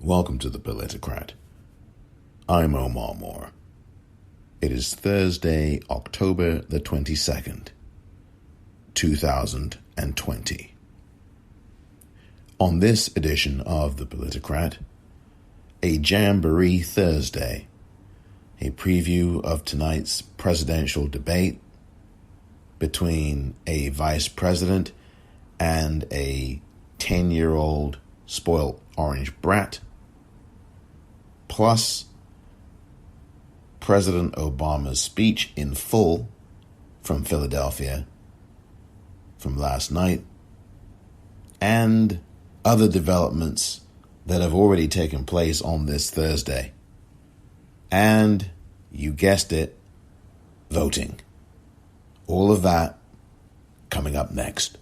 Welcome to the Politicrat. I'm Omar Moore. It is Thursday, October the 22nd, 2020. On this edition of the Politicrat, a Jamboree Thursday, a preview of tonight's presidential debate between a vice president and a 10-year-old spoiled orange brat, plus President Obama's speech in full from Philadelphia from last night, and other developments that have already taken place on this Thursday. And, you guessed it, voting. All of that coming up next.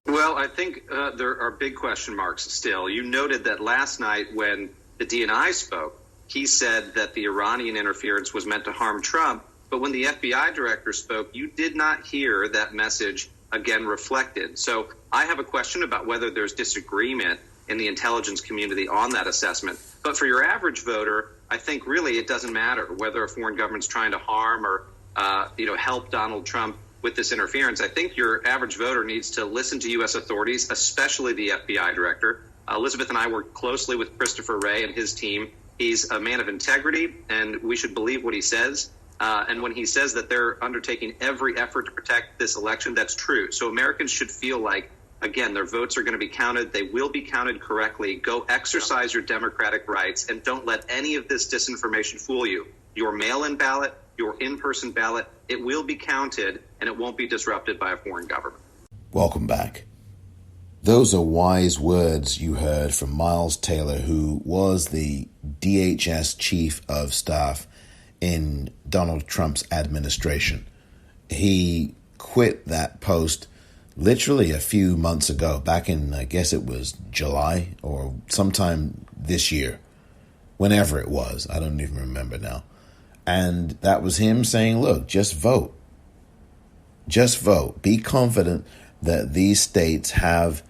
Well, I think there are big question marks still. You noted that last night when the DNI spoke, he said that the Iranian interference was meant to harm Trump. But when the FBI director spoke, you did not hear that message again reflected. So I have a question about whether there's disagreement in the intelligence community on that assessment. But for your average voter, I think really it doesn't matter whether a foreign government's trying to harm or help Donald Trump with this interference. I think your average voter needs to listen to U.S. authorities, especially the FBI director. Elizabeth and I work closely with Christopher Wray and his team. He's a man of integrity, and we should believe what he says. And when he says that they're undertaking every effort to protect this election, that's true. So Americans should feel like, again, their votes are going to be counted. They will be counted correctly. Go exercise your democratic rights, and don't let any of this disinformation fool you. Your mail-in ballot, your in-person ballot, it will be counted, and it won't be disrupted by a foreign government. Welcome back. Those are wise words you heard from Miles Taylor, who was the DHS chief of staff in Donald Trump's administration. He quit that post literally a few months ago, back in, I guess it was July or sometime this year, whenever it was. I don't even remember now. And that was him saying, look, just vote. Just vote. Be confident that these states have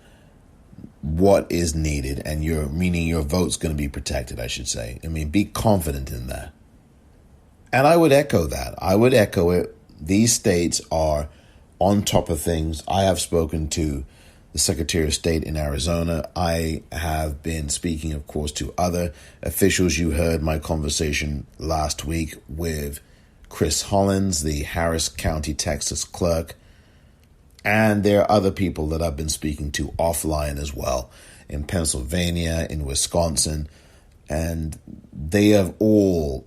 what is needed, and meaning your vote's going to be protected, I should say. I mean, be confident in that. And I would echo that. I would echo it. These states are on top of things. I have spoken to the Secretary of State in Arizona. I have been speaking, of course, to other officials. You heard my conversation last week with Chris Hollins, the Harris County, Texas clerk. And there are other people that I've been speaking to offline as well, in Pennsylvania, in Wisconsin. And they have all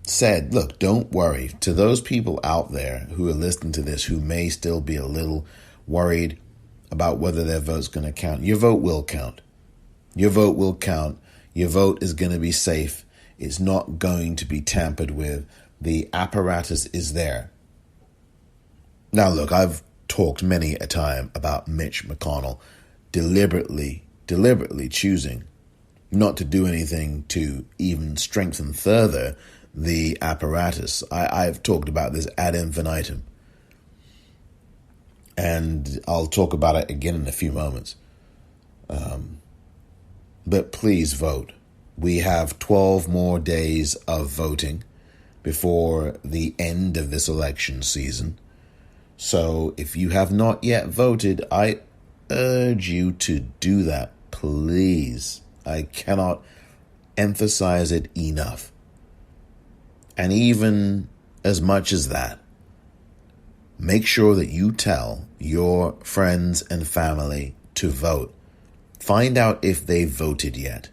said, look, don't worry. To those people out there who are listening to this, who may still be a little worried about whether their vote's going to count, your vote will count. Your vote will count. Your vote is going to be safe. It's not going to be tampered with. The apparatus is there. Now, look, I've talked many a time about Mitch McConnell deliberately choosing not to do anything to even strengthen further the apparatus. I've talked about this ad infinitum, and I'll talk about it again in a few moments. But please vote. We have 12 more days of voting before the end of this election season. So if you have not yet voted, I urge you to do that, please. I cannot emphasize it enough. And even as much as that, make sure that you tell your friends and family to vote. Find out if they've voted yet.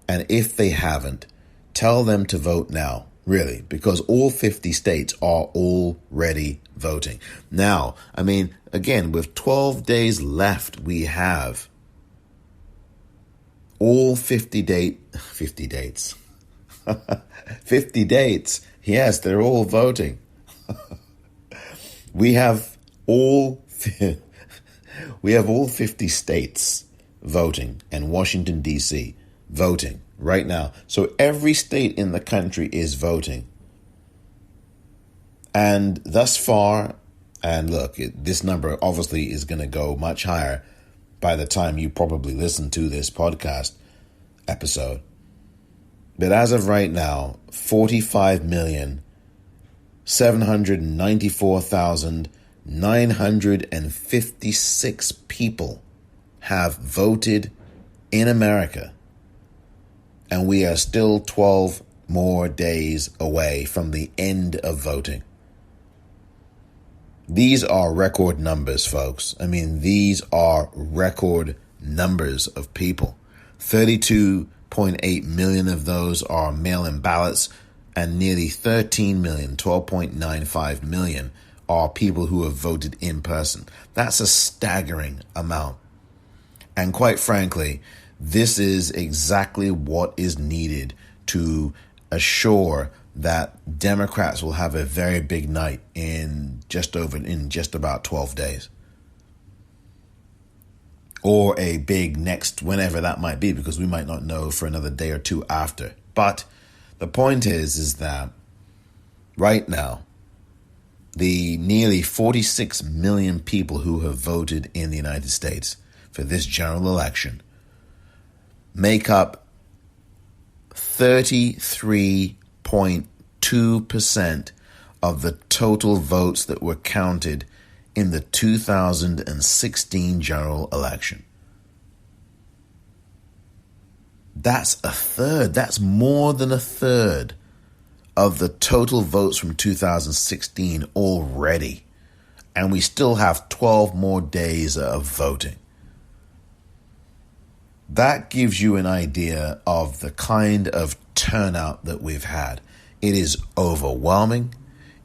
And if they haven't, tell them to vote now, really, because all 50 states are already voting. Now, I mean, again, with 12 days left, we have all 50 dates. 50 dates. Yes, they're all voting. We have all 50 states voting, and Washington, D.C. voting right now. So every state in the country is voting. And thus far, and look, this number obviously is going to go much higher by the time you probably listen to this podcast episode. But as of right now, 45,794,956 people have voted in America. And we are still 12 more days away from the end of voting. These are record numbers, folks. I mean, these are record numbers of people. 32.8 million of those are mail-in ballots, and nearly 13 million, 12.95 million, are people who have voted in person. That's a staggering amount. And quite frankly, this is exactly what is needed to assure that Democrats will have a very big night in just about 12 days. Or a big next, whenever that might be, because we might not know for another day or two after. But the point is that right now, the nearly 46 million people who have voted in the United States for this general election make up 33.2% of the total votes that were counted in the 2016 general election. That's a third. That's more than a third of the total votes from 2016 already. And we still have 12 more days of voting. That gives you an idea of the kind of turnout that we've had. It is overwhelming.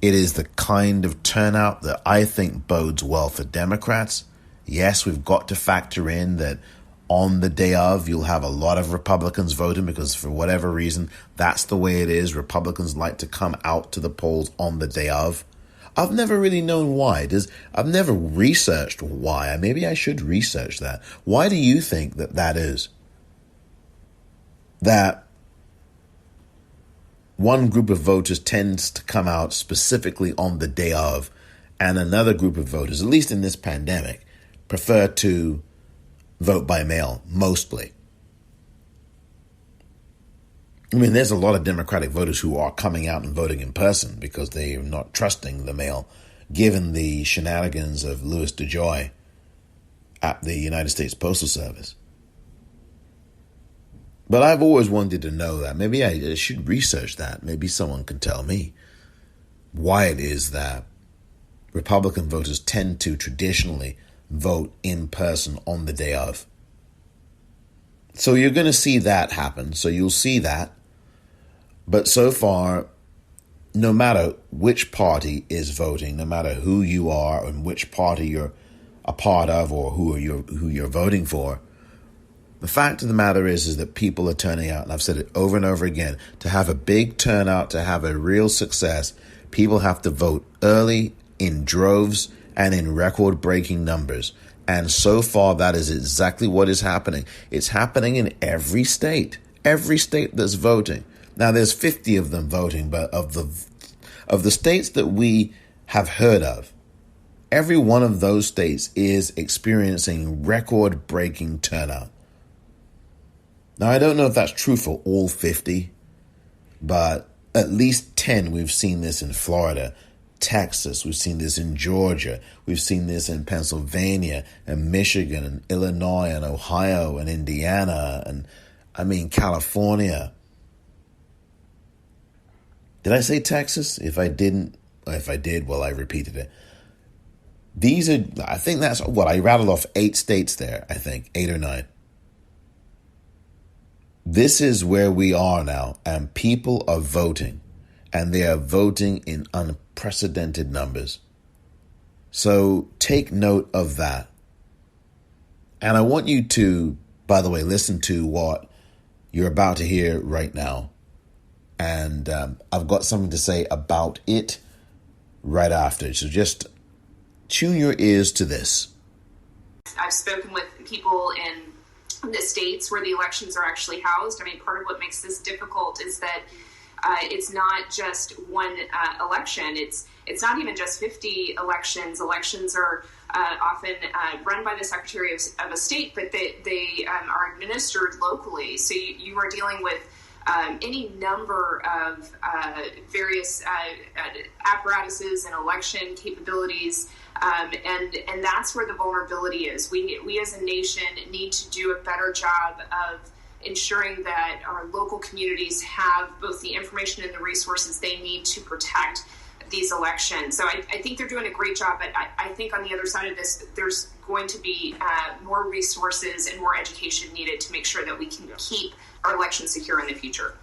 It is the kind of turnout that I think bodes well for Democrats. Yes, we've got to factor in that on the day of, you'll have a lot of Republicans voting because for whatever reason, that's the way it is. Republicans like to come out to the polls on the day of. I've never really known why. I've never researched why. Maybe I should research that. Why do you think that is? That one group of voters tends to come out specifically on the day of, and another group of voters, at least in this pandemic, prefer to vote by mail, mostly. I mean, there's a lot of Democratic voters who are coming out and voting in person because they are not trusting the mail, given the shenanigans of Louis DeJoy at the United States Postal Service. But I've always wanted to know that. Maybe I should research that. Maybe someone can tell me why it is that Republican voters tend to traditionally vote in person on the day of. So you're going to see that happen. So you'll see that. But so far, no matter which party is voting, no matter who you are and which party you're a part of or who you're voting for, the fact of the matter is that people are turning out, and I've said it over and over again, to have a big turnout, to have a real success, people have to vote early, in droves, and in record-breaking numbers. And so far, that is exactly what is happening. It's happening in every state that's voting. Now, there's 50 of them voting, but of the states that we have heard of, every one of those states is experiencing record-breaking turnout. Now, I don't know if that's true for all 50, but at least 10 we've seen this in Florida, Texas, we've seen this in Georgia, we've seen this in Pennsylvania and Michigan and Illinois and Ohio and Indiana and, California. Did I say Texas? If I did, well, I repeated it. I think that's what I rattled off 8 states there, 8 or 9. This is where we are now, and people are voting, and they are voting in unprecedented numbers. So take note of that. And I want you to, by the way, listen to what you're about to hear right now. And I've got something to say about it right after. So just tune your ears to this. I've spoken with people in the states where the elections are actually housed. Part of what makes this difficult is that it's not just one election. It's not even just 50 elections. Elections are often run by the Secretary of a state, but they are administered locally. So you are dealing with any number of various apparatuses and election capabilities, and that's where the vulnerability is. We as a nation need to do a better job of ensuring that our local communities have both the information and the resources they need to protect these elections. So I think they're doing a great job, but I think on the other side of this, there's going to be more resources and more education needed to make sure that we can keep our elections secure in the future.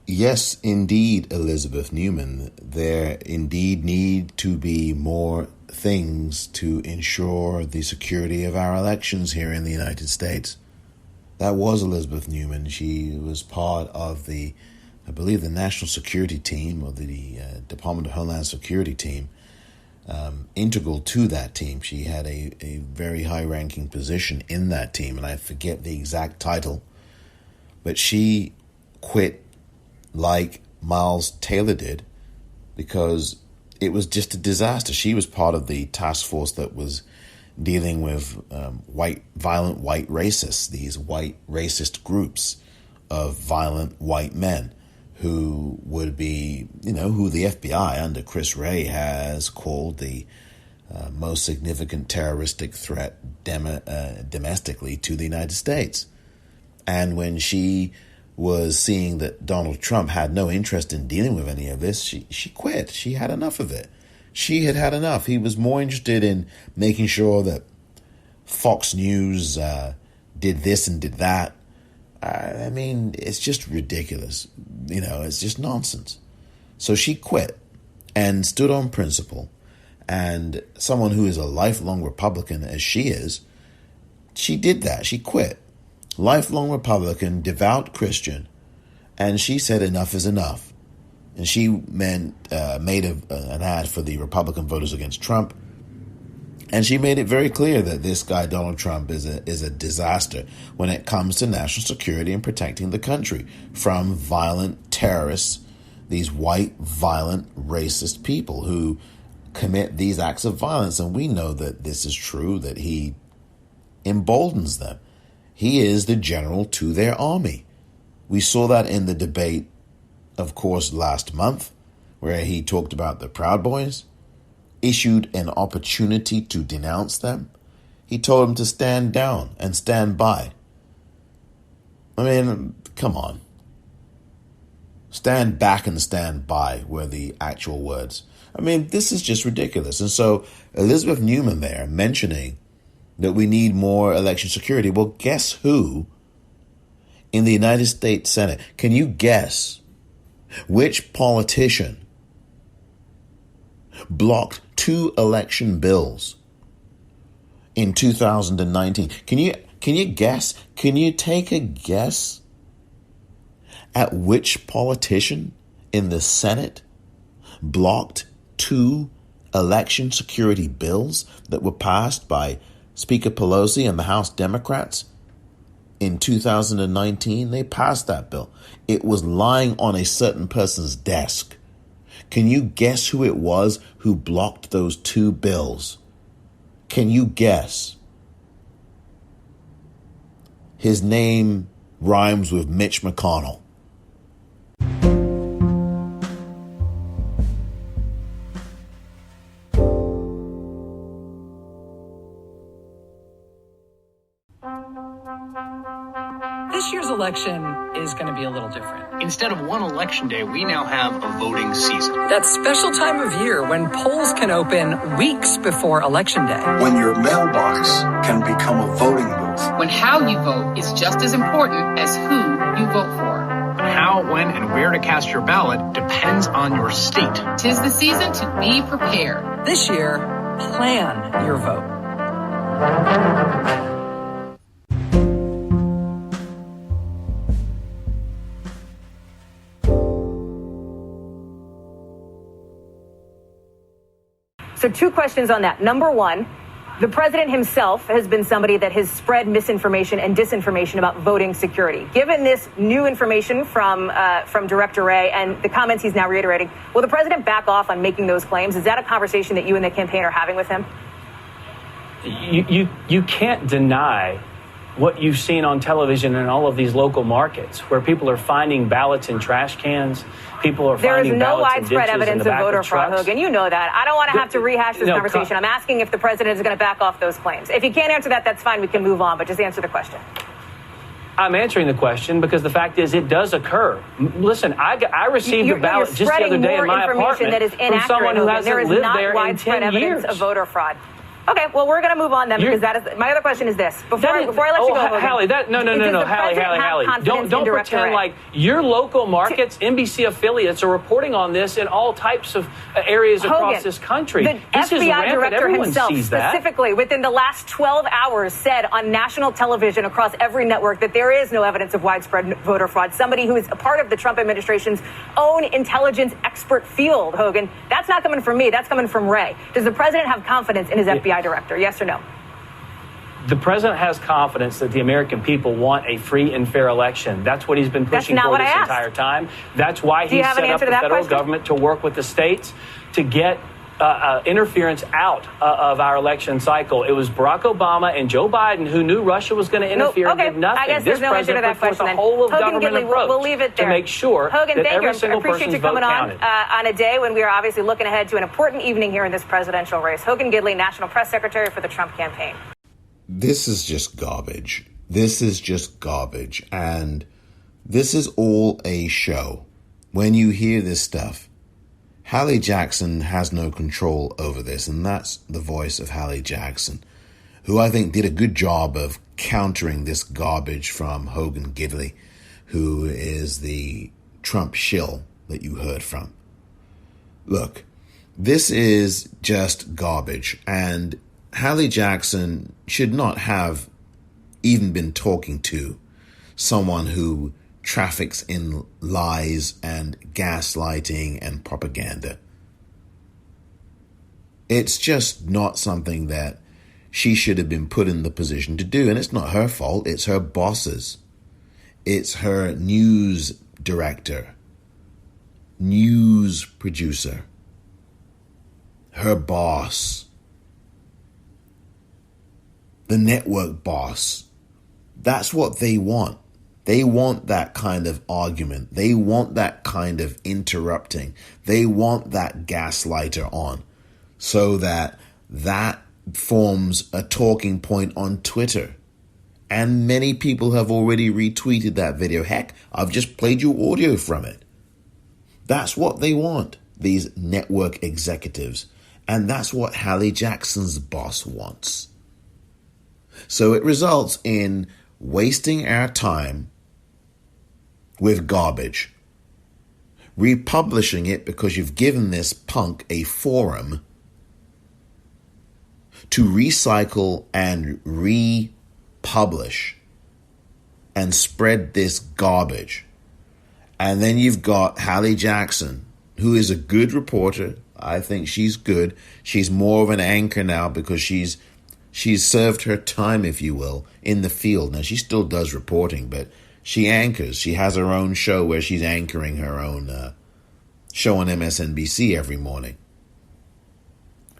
Yes, indeed, Elizabeth Newman. There indeed need to be more things to ensure the security of our elections here in the United States. That was Elizabeth Newman. She was part of the National Security Team, or the Department of Homeland Security team, integral to that team. She had a very high-ranking position in that team, and I forget the exact title. But she quit like Miles Taylor did because it was just a disaster. She was part of the task force that was dealing with violent white racists, these white racist groups of violent white men who would be, who the FBI under Chris Wray has called the most significant terroristic threat domestically to the United States. And when she was seeing that Donald Trump had no interest in dealing with any of this, she quit. She had enough of it. She had enough. He was more interested in making sure that Fox News did this and did that. I mean, it's just ridiculous. It's just nonsense. So she quit and stood on principle. And someone who is a lifelong Republican, as she is, she did that. She quit. Lifelong Republican, devout Christian. And she said enough is enough. And she made an ad for the Republican voters against Trump. And she made it very clear that this guy, Donald Trump, is a disaster when it comes to national security and protecting the country from violent terrorists, these white, violent, racist people who commit these acts of violence. And we know that this is true, that he emboldens them. He is the general to their army. We saw that in the debate, of course, last month, where he talked about the Proud Boys, issued an opportunity to denounce them. He told them to stand down and stand by. I mean, come on. Stand back and stand by were the actual words. I mean, this is just ridiculous. And so Elizabeth Newman there mentioning that we need more election security. Well, guess who in the United States Senate? Can you guess which politician blocked 2 election bills in 2019? Can you guess? Can you take a guess at which politician in the Senate blocked 2 election security bills that were passed by Speaker Pelosi and the House Democrats in 2019? They passed that bill. It was lying on a certain person's desk. Can you guess who it was who blocked those 2 bills? Can you guess? His name rhymes with Mitch McConnell. This year's election is going to be a little different. Instead of one election day, we now have a voting season. That special time of year when polls can open weeks before Election Day. When your mailbox can become a voting booth. When how you vote is just as important as who you vote for. How, when, and where to cast your ballot depends on your state. 'Tis the season to be prepared. This year, plan your vote. So 2 questions on that. Number 1, The president himself has been somebody that has spread misinformation and disinformation about voting security. Given this new information from Director Wray and the comments he's now reiterating, will the president back off on making those claims? Is that a conversation that you and the campaign are having with him? You can't deny what you've seen on television in all of these local markets where people are finding ballots in trash cans. People are finding ballots in ditches in the back of trucks. There is no widespread evidence of voter fraud, Hogan. You know that. I don't want to have to rehash this conversation. I'm asking if the president is going to back off those claims. If you can't answer that, that's fine. We can move on, but just answer the question. I'm answering the question because the fact is it does occur. Listen, I received a ballot just the other day in my apartment that is from someone who hasn't lived there in 10 years. Of voter fraud. Okay, well, we're going to move on then because that is my other question is this. Before I let you go, Hogan, Hallie, Hallie. Don't pretend like your local markets, NBC affiliates are reporting on this in all types of areas across this country. The this is FBI rampant. director Everyone himself, sees that. specifically within the last 12 hours, said on national television across every network that there is no evidence of widespread voter fraud. Somebody who is a part of the Trump administration's own intelligence expert field, Hogan. That's not coming from me. That's coming from Wray. Does the president have confidence in his FBI director? Yes or no? The president has confidence that the American people want a free and fair election. That's what he's been pushing for this entire time. That's why he set up the federal government to work with the states to get interference out of our election cycle. It was Barack Obama and Joe Biden who knew Russia was going to interfere and did nothing. I guess there's no answer to that question. A whole of Hogan government Gidley, approach we'll leave it there. to make sure Hogan, that every single person's vote counted. On a day when we are obviously looking ahead to an important evening here in this presidential race. Hogan Gidley, National Press Secretary for the Trump campaign. This is just garbage. This is just garbage. And this is all a show. When you hear this stuff, Hallie Jackson has no control over this, and that's the voice of Hallie Jackson, who I think did a good job of countering this garbage from Hogan Gidley, who is the Trump shill that you heard from. Look, this is just garbage, and Hallie Jackson should not have even been talking to someone who traffics in lies and gaslighting and propaganda. It's just not something that she should have been put in the position to do. And it's not her fault. It's her bosses. It's her news director, news producer, her boss, the network boss. That's what they want. They want that kind of argument. They want that kind of interrupting. They want that gaslighter on so that forms a talking point on Twitter. And many people have already retweeted that video. Heck, I've just played you audio from it. That's what they want, these network executives. And that's what Hallie Jackson's boss wants. So it results in wasting our time with garbage, republishing it because you've given this punk a forum to recycle and republish and spread this garbage. And then you've got Hallie Jackson, who is a good reporter. I think she's good. She's more of an anchor now because she's served her time, if you will, in the field. Now, she still does reporting, but she anchors. She has her own show where she's anchoring her own show on MSNBC every morning.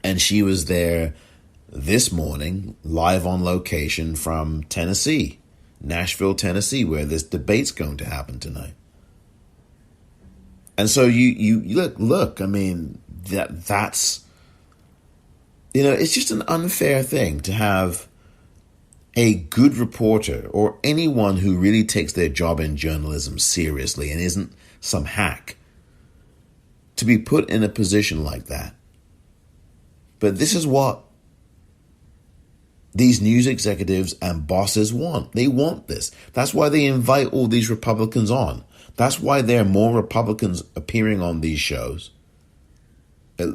And she was there this morning, live on location from Tennessee, Nashville, Tennessee, where this debate's going to happen tonight. And so you look, I mean, that's, it's just an unfair thing to have a good reporter or anyone who really takes their job in journalism seriously and isn't some hack to be put in a position like that. But this is what these news executives and bosses want. They want this. That's why they invite all these Republicans on. That's why there are more Republicans appearing on these shows.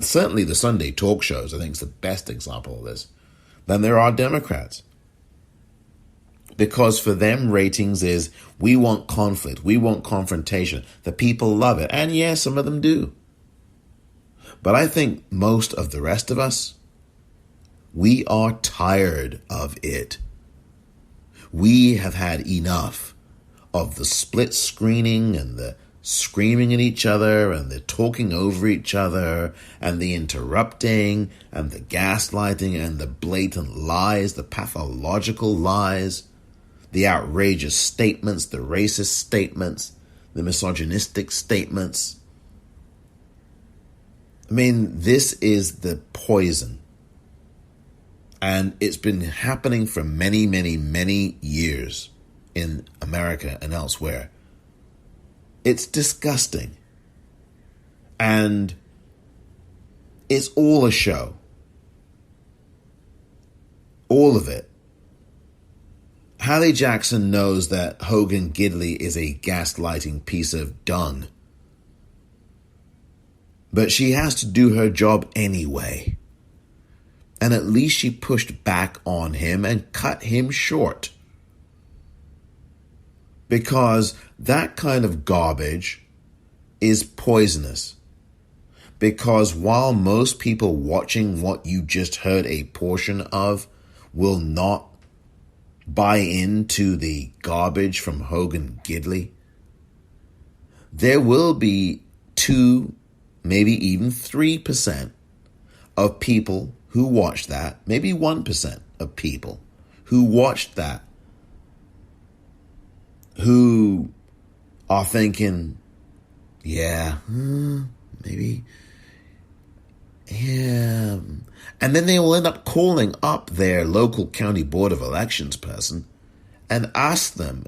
Certainly the Sunday talk shows, I think, is the best example of this, than there are Democrats. Because for them, ratings is, we want conflict, we want confrontation. The people love it. And yes, some of them do. But I think most of the rest of us, We are tired of it. We have had enough of the split screening and the screaming at each other and the talking over each other and the interrupting and the gaslighting and the blatant lies, the pathological lies, the outrageous statements, the racist statements, the misogynistic statements. I mean, this is the poison. And it's been happening for many, many, many years in America and elsewhere. It's disgusting. And it's all a show. All of it. Hallie Jackson knows that Hogan Gidley is a gaslighting piece of dung. But she has to do her job anyway. And at least she pushed back on him and cut him short. Because that kind of garbage is poisonous. Because while most people watching what you just heard a portion of will not buy into the garbage from Hogan Gidley, there will be 2, maybe even 3% of people who watched that, maybe 1% of people who watched that, who are thinking, yeah, maybe, yeah. And then they will end up calling up their local county board of elections person and ask them,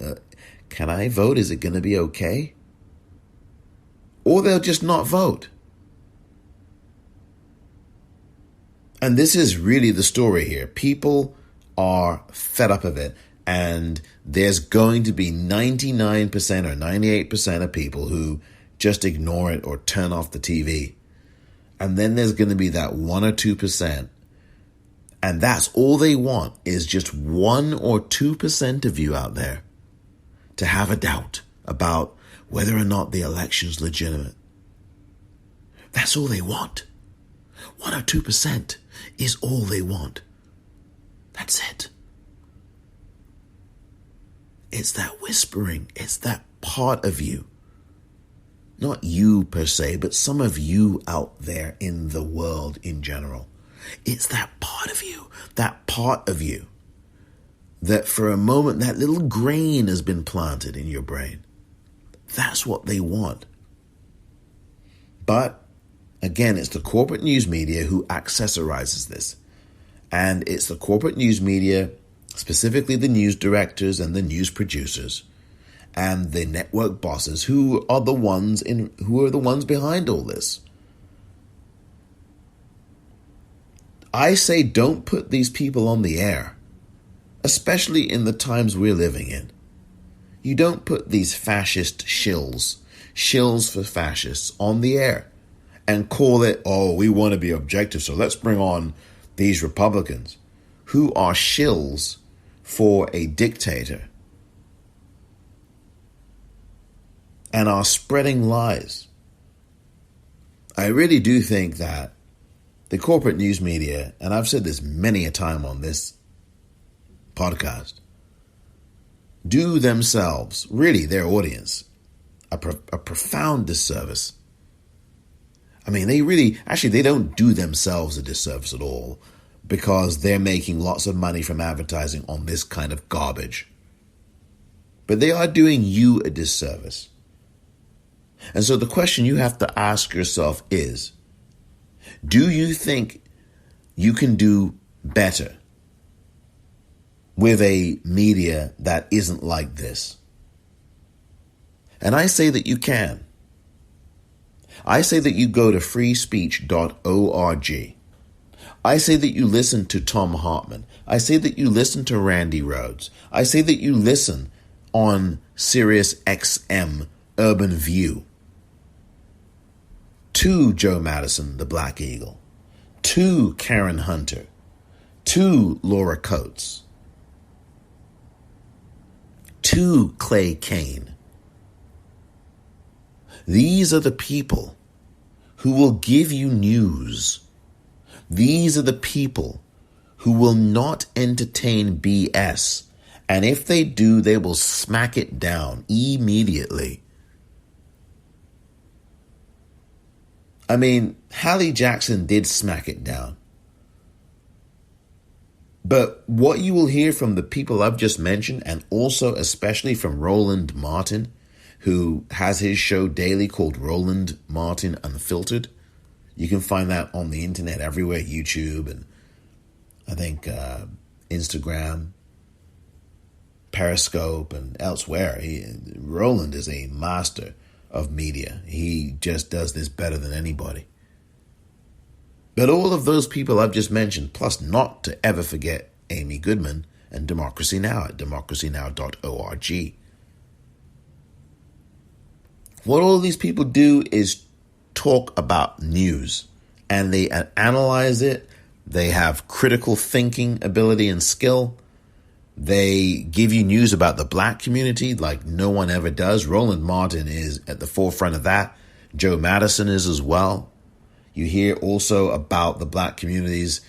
can I vote? Is it going to be okay? Or they'll just not vote. And this is really the story here. People are fed up of it. And there's going to be 99% or 98% of people who just ignore it or turn off the TV. And then there's going to be that 1 or 2%. And that's all they want, is just 1 or 2% of you out there to have a doubt about whether or not the election's legitimate. That's all they want. 1 or 2% is all they want. That's it. It's that whispering. It's that part of you. Not you per se, but some of you out there in the world in general. It's that part of you that for a moment, that little grain has been planted in your brain. That's what they want. But again, it's the corporate news media who accessorizes this. And it's the corporate news media, specifically the news directors and the news producers and the network bosses who are the ones behind all this. I say don't put these people on the air, especially in the times we're living in. You don't put these fascist shills for fascists, on the air and call it, oh, we want to be objective, so let's bring on these Republicans who are shills for a dictator and are spreading lies. I really do think that the corporate news media, and I've said this many a time on this podcast, do themselves, really their audience, a profound disservice. I mean, they don't do themselves a disservice at all, because they're making lots of money from advertising on this kind of garbage. But they are doing you a disservice. And so the question you have to ask yourself is, do you think you can do better with a media that isn't like this? And I say that you can. I say that you go to freespeech.org. I say that you listen to Tom Hartman. I say that you listen to Randy Rhodes. I say that you listen on Sirius XM Urban View to Joe Madison, the Black Eagle, to Karen Hunter, to Laura Coates, to Clay Kane. These are the people who will give you news. These are the people who will not entertain BS. And if they do, they will smack it down immediately. I mean, Hallie Jackson did smack it down. But what you will hear from the people I've just mentioned, and also especially from Roland Martin, who has his show daily called Roland Martin Unfiltered. You can find that on the internet everywhere, YouTube and I think Instagram, Periscope, and elsewhere. Roland is a master of media. He just does this better than anybody. But all of those people I've just mentioned, plus not to ever forget Amy Goodman and Democracy Now! At democracynow.org. What all these people do is talk about news, and they analyze it. They have critical thinking ability and skill. They give you news about the black community like no one ever does. Roland Martin is at the forefront of that. Joe Madison is as well. You hear also about the black communities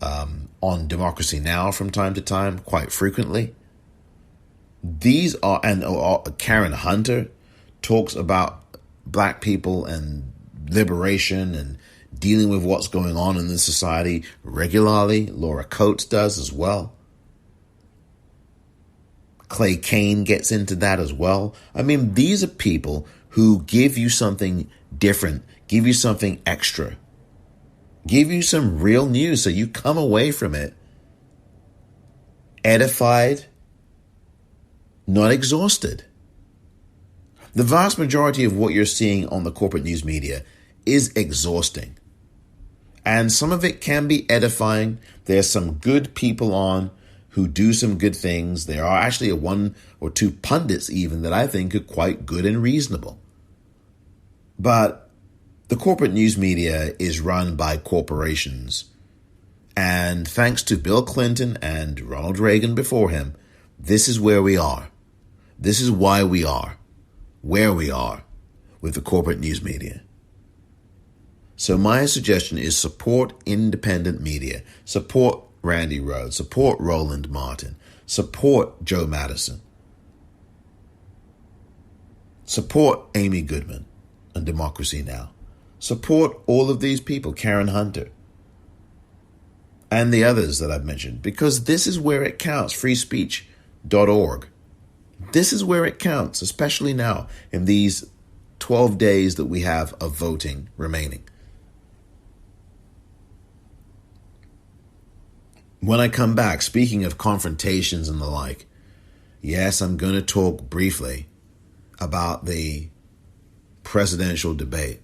on Democracy Now! From time to time, quite frequently. These are, and Karen Hunter talks about black people and liberation and dealing with what's going on in the society regularly. Laura Coates does as well. Clay Kane gets into that as well. I mean, these are people who give you something different, give you something extra, give you some real news so you come away from it edified, not exhausted. The vast majority of what you're seeing on the corporate news media is exhausting. And some of it can be edifying. There's some good people on who do some good things. There are actually one or two pundits even that I think are quite good and reasonable. But the corporate news media is run by corporations. And thanks to Bill Clinton and Ronald Reagan before him, this is where we are. This is why we are where we are with the corporate news media. So my suggestion is support independent media. Support Randy Rhodes. Support Roland Martin. Support Joe Madison. Support Amy Goodman and Democracy Now! Support all of these people, Karen Hunter, and the others that I've mentioned, because this is where it counts, freespeech.org. This is where it counts, especially now in these 12 days that we have of voting remaining. When I come back, speaking of confrontations and the like, yes, I'm going to talk briefly about the presidential debate,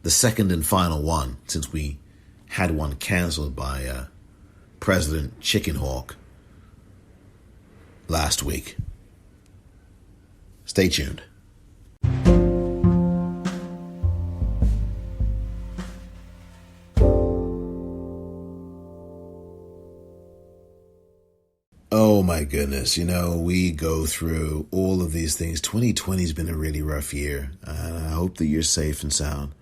the second and final one, since we had one canceled by President Chickenhawk last week. Stay tuned. Oh my goodness, we go through all of these things. 2020 has been a really rough year, and I hope that you're safe and sound.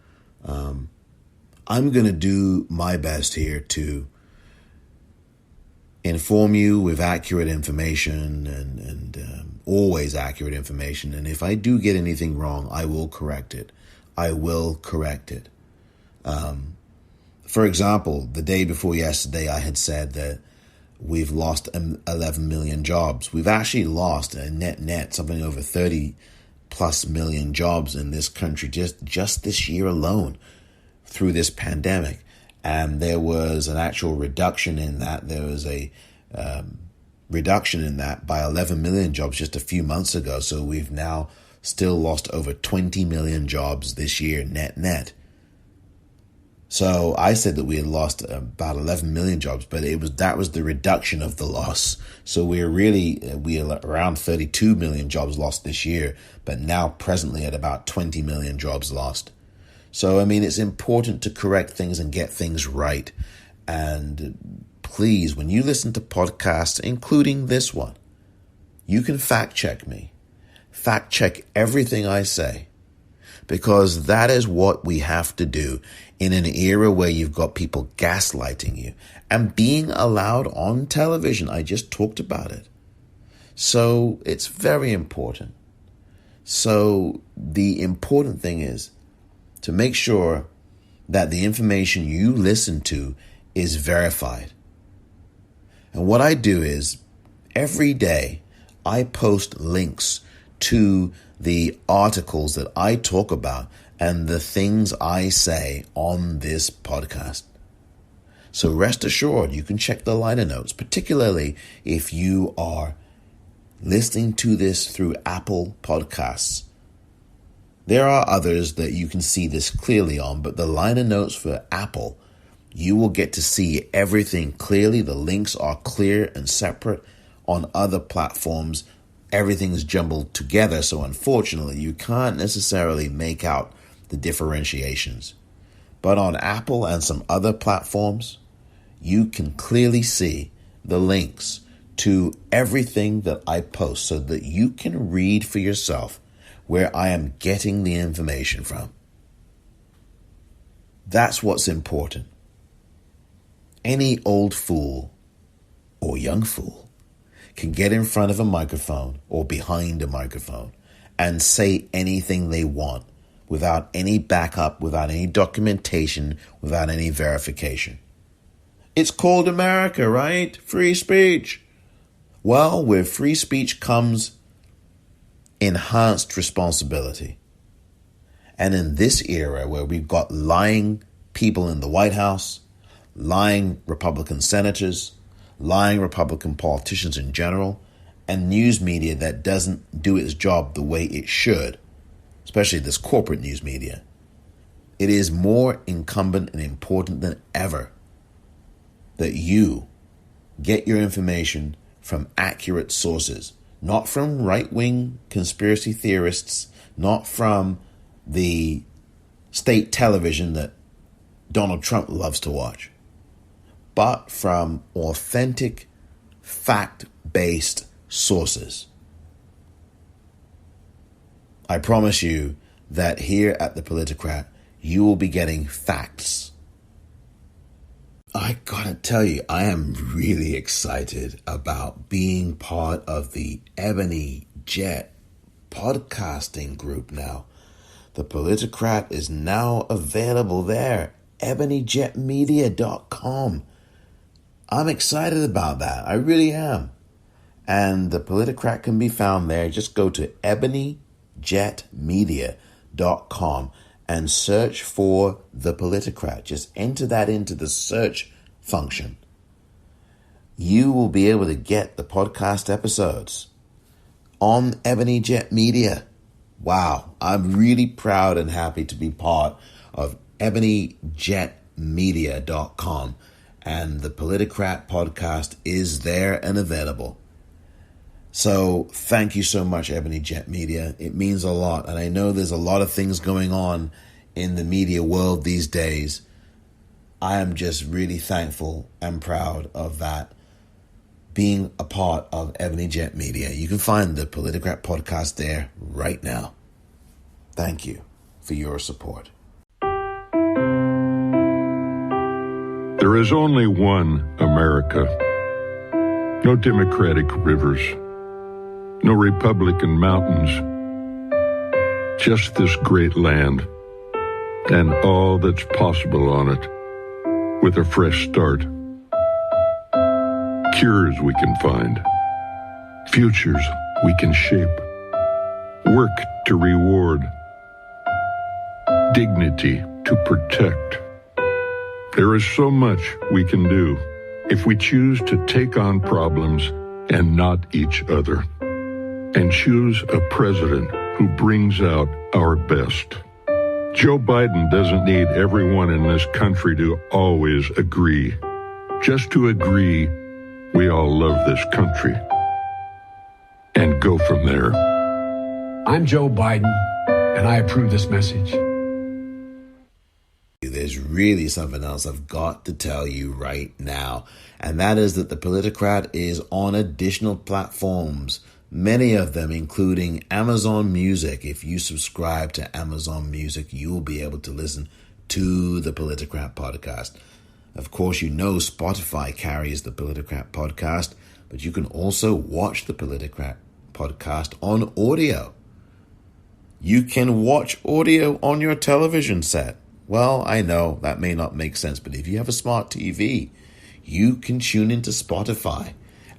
I'm going to do my best here to inform you with accurate information and always accurate information. And if I do get anything wrong, I will correct it. For example, the day before yesterday, I had said that we've lost 11 million jobs. We've actually lost a net something over 30 plus million jobs in this country just this year alone through this pandemic. And there was an actual reduction in that. There was a reduction in that by 11 million jobs just a few months ago. So we've now still lost over 20 million jobs this year net. So I said that we had lost about 11 million jobs, but that was the reduction of the loss. So we are around 32 million jobs lost this year, but now presently at about 20 million jobs lost. So, it's important to correct things and get things right. And please, when you listen to podcasts, including this one, you can fact check me. Fact check everything I say, because that is what we have to do in an era where you've got people gaslighting you and being allowed on television. I just talked about it. So it's very important. So the important thing is to make sure that the information you listen to is verified. And what I do is every day I post links to the articles that I talk about and the things I say on this podcast. So rest assured, you can check the liner notes, particularly if you are listening to this through Apple Podcasts. There are others that you can see this clearly on, but the liner notes for Apple, you will get to see everything clearly. The links are clear and separate. On other platforms, everything's jumbled together, so unfortunately, you can't necessarily make out the differentiations. But on Apple and some other platforms, you can clearly see the links to everything that I post so that you can read for yourself where I am getting the information from. That's what's important. Any old fool or young fool can get in front of a microphone or behind a microphone and say anything they want without any backup, without any documentation, without any verification. It's called America, right? Free speech. Well, with free speech comes enhanced responsibility. And in this era where we've got lying people in the White House, lying Republican senators, lying Republican politicians in general, and news media that doesn't do its job the way it should, especially this corporate news media, it is more incumbent and important than ever that you get your information from accurate sources, not from right-wing conspiracy theorists, not from the state television that Donald Trump loves to watch, but from authentic, fact-based sources. I promise you that here at The Politicrat, you will be getting facts. I gotta tell you, I am really excited about being part of the Ebony Jet podcasting group now. The Politicrat is now available there, ebonyjetmedia.com. I'm excited about that. I really am. And the Politicrat can be found there. Just go to ebonyjetmedia.com and search for The Politicrat. Just enter that into the search function. You will be able to get the podcast episodes on Ebony Jet Media. Wow, I'm really proud and happy to be part of ebonyjetmedia.com, and the Politicrat podcast is there and available. So thank you so much, Ebony Jet Media. It means a lot. And I know there's a lot of things going on in the media world these days. I am just really thankful and proud of that, being a part of Ebony Jet Media. You can find the Politicrat podcast there right now. Thank you for your support. There is only one America. No Democratic rivers. No Republican mountains, just this great land and all that's possible on it with a fresh start. Cures we can find, futures we can shape, work to reward, dignity to protect. There is so much we can do if we choose to take on problems and not each other, and choose a president who brings out our best. Joe Biden doesn't need everyone in this country to always agree. Just to agree we all love this country and go from there. I'm Joe Biden, and I approve this message. There's really something else I've got to tell you right now, and that is that the Politicrat is on additional platforms, many of them including Amazon Music. If you subscribe to Amazon Music, you will be able to listen to the Politicrat podcast. Of course, you know Spotify carries the Politicrat podcast, but you can also watch the Politicrat podcast on audio. You can watch audio on your television set. Well, I know that may not make sense, but if you have a smart TV, you can tune into Spotify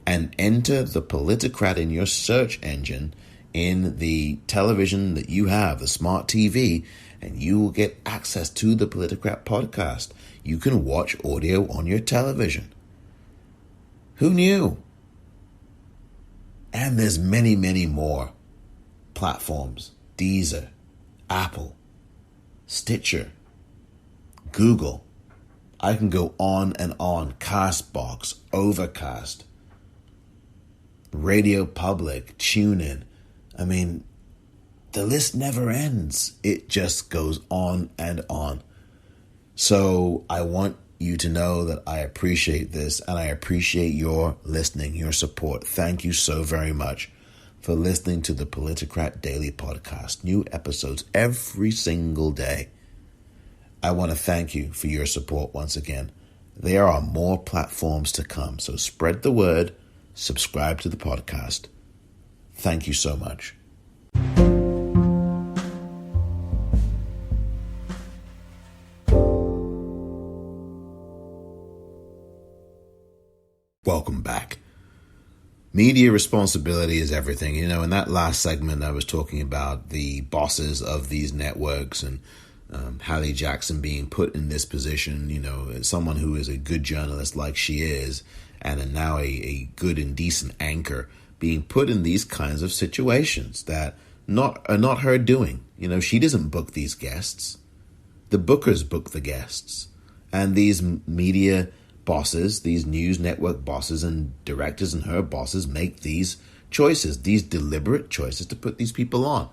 and enter the Politicrat in your search engine in the television that you have, the smart TV, and you will get access to the Politicrat podcast. You can watch audio on your television. Who knew? And there's many, many more platforms. Deezer, Apple, Stitcher, Google. I can go on and on. Castbox, Overcast, Radio Public, TuneIn. I mean, the list never ends. It just goes on and on. So I want you to know that I appreciate this, and I appreciate your listening, your support. Thank you so very much for listening to the Politicrat Daily Podcast. New episodes every single day. I want to thank you for your support once again. There are more platforms to come, so spread the word, subscribe to the podcast. Thank you so much. Welcome back. Media responsibility is everything. You know, in that last segment, I was talking about the bosses of these networks and Hallie Jackson being put in this position, you know, as someone who is a good journalist like she is, and now a good and decent anchor being put in these kinds of situations that are not her doing. You know, she doesn't book these guests. The bookers book the guests. And these media bosses, these news network bosses and directors and her bosses make these choices, these deliberate choices to put these people on.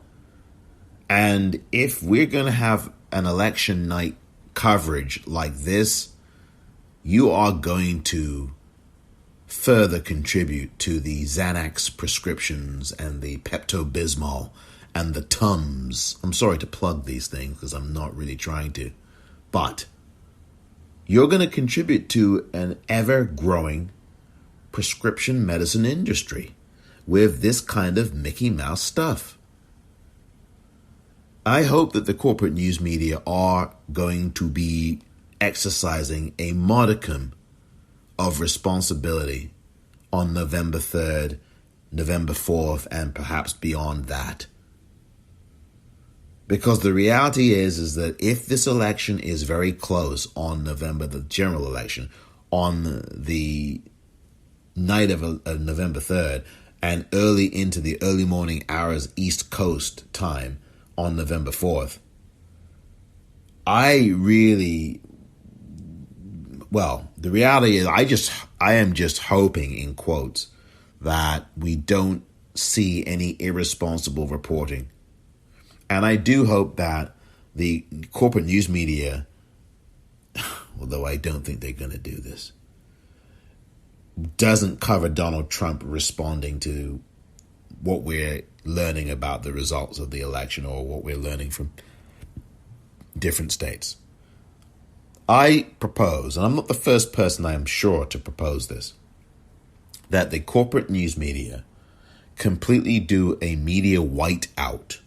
And if we're going to have an election night coverage like this, you are going to further contribute to the Xanax prescriptions and the Pepto-Bismol and the Tums. I'm sorry to plug these things because I'm not really trying to, but you're going to contribute to an ever-growing prescription medicine industry with this kind of Mickey Mouse stuff. I hope that the corporate news media are going to be exercising a modicum of responsibility on November 3rd, November 4th, and perhaps beyond that. Because the reality is that if this election is very close on November, the general election, on the night of November 3rd, and early into the early morning hours East Coast time on November 4th, the reality is I am just hoping, in quotes, that we don't see any irresponsible reporting. And I do hope that the corporate news media, although I don't think they're going to do this, doesn't cover Donald Trump responding to what we're learning about the results of the election or what we're learning from different states. I propose, and I'm not the first person I am sure to propose this, that the corporate news media completely do a media whiteout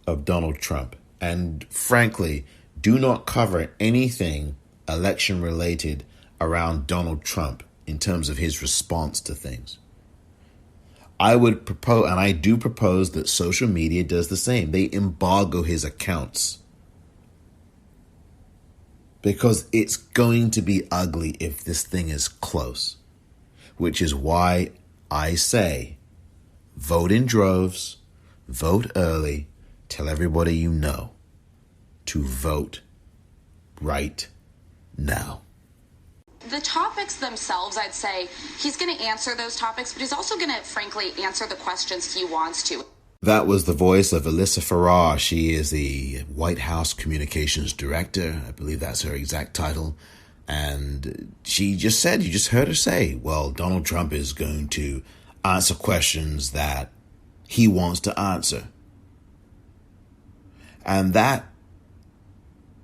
of Donald Trump and, frankly, do not cover anything election related around Donald Trump in terms of his response to things. I would propose, and I do propose, that social media does the same. They embargo his accounts. Because it's going to be ugly if this thing is close. Which is why I say, vote in droves, vote early, tell everybody you know to vote right now. The topics themselves, I'd say he's going to answer those topics, but he's also going to, frankly, answer the questions he wants to. That was the voice of Alyssa Farrar. She is the White House Communications Director. I believe that's her exact title. And she just said, you just heard her say, well, Donald Trump is going to answer questions that he wants to answer. And that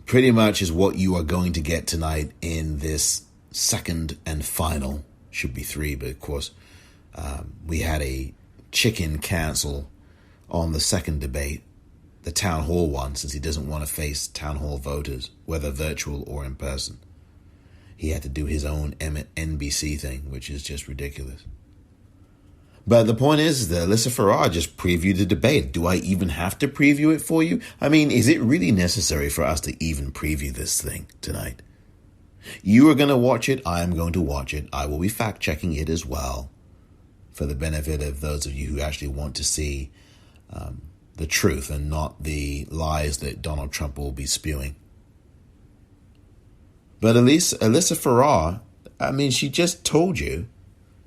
pretty much is what you are going to get tonight in this second and final. Should be 3, but of course, we had a chicken cancel on the second debate, the town hall one, since he doesn't want to face town hall voters, whether virtual or in person. He had to do his own NBC thing, which is just ridiculous. But the point is that Alyssa Farrar just previewed the debate. Do I even have to preview it for you? I mean, is it really necessary for us to even preview this thing tonight? You are going to watch it. I am going to watch it. I will be fact-checking it as well for the benefit of those of you who actually want to see the truth and not the lies that Donald Trump will be spewing. But Alyssa Farrar, I mean, she just told you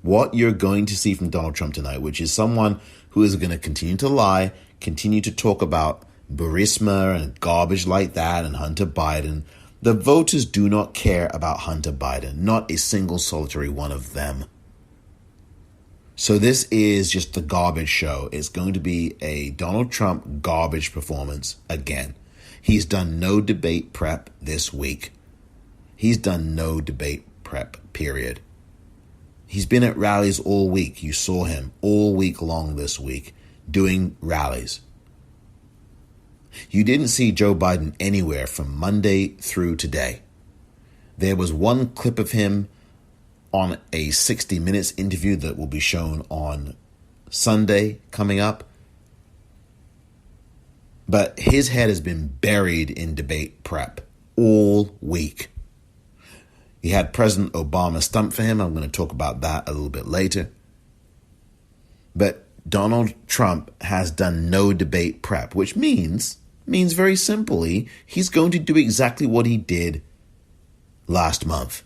what you're going to see from Donald Trump tonight, which is someone who is going to continue to lie, continue to talk about Burisma and garbage like that and Hunter Biden. The voters do not care about Hunter Biden, not a single solitary one of them. So this is just the garbage show. It's going to be a Donald Trump garbage performance again. He's done no debate prep this week. He's done no debate prep, period. He's been at rallies all week. You saw him all week long this week doing rallies. You didn't see Joe Biden anywhere from Monday through today. There was one clip of him on a 60 Minutes interview that will be shown on Sunday coming up. But his head has been buried in debate prep all week. He had President Obama stump for him. I'm going to talk about that a little bit later. But Donald Trump has done no debate prep, which means very simply, he's going to do exactly what he did last month.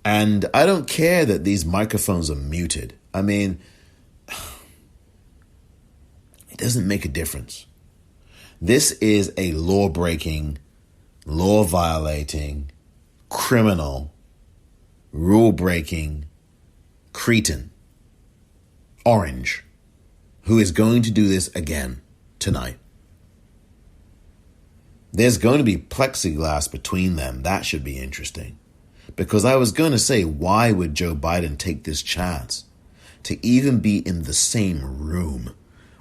And I don't care that these microphones are muted. I mean, it doesn't make a difference. This is a law-breaking, law-violating, criminal, rule-breaking cretin, orange, who is going to do this again tonight. There's going to be plexiglass between them. That should be interesting. Because I was going to say, why would Joe Biden take this chance to even be in the same room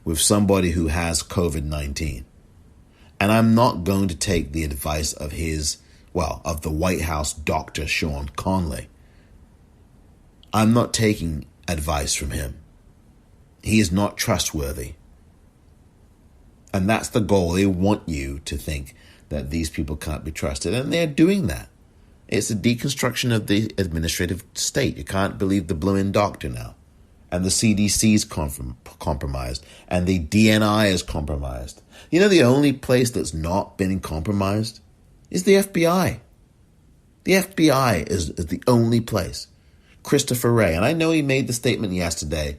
with somebody who has COVID-19? And I'm not going to take the advice of of the White House Dr. Sean Conley. I'm not taking advice from him. He is not trustworthy. And that's the goal. They want you to think that these people can't be trusted. And they're doing that. It's a deconstruction of the administrative state. You can't believe the blooming doctor now. And the CDC's compromised. And the DNI is compromised. You know, the only place that's not been compromised is the FBI. The FBI is the only place. Christopher Wray. And I know he made the statement yesterday,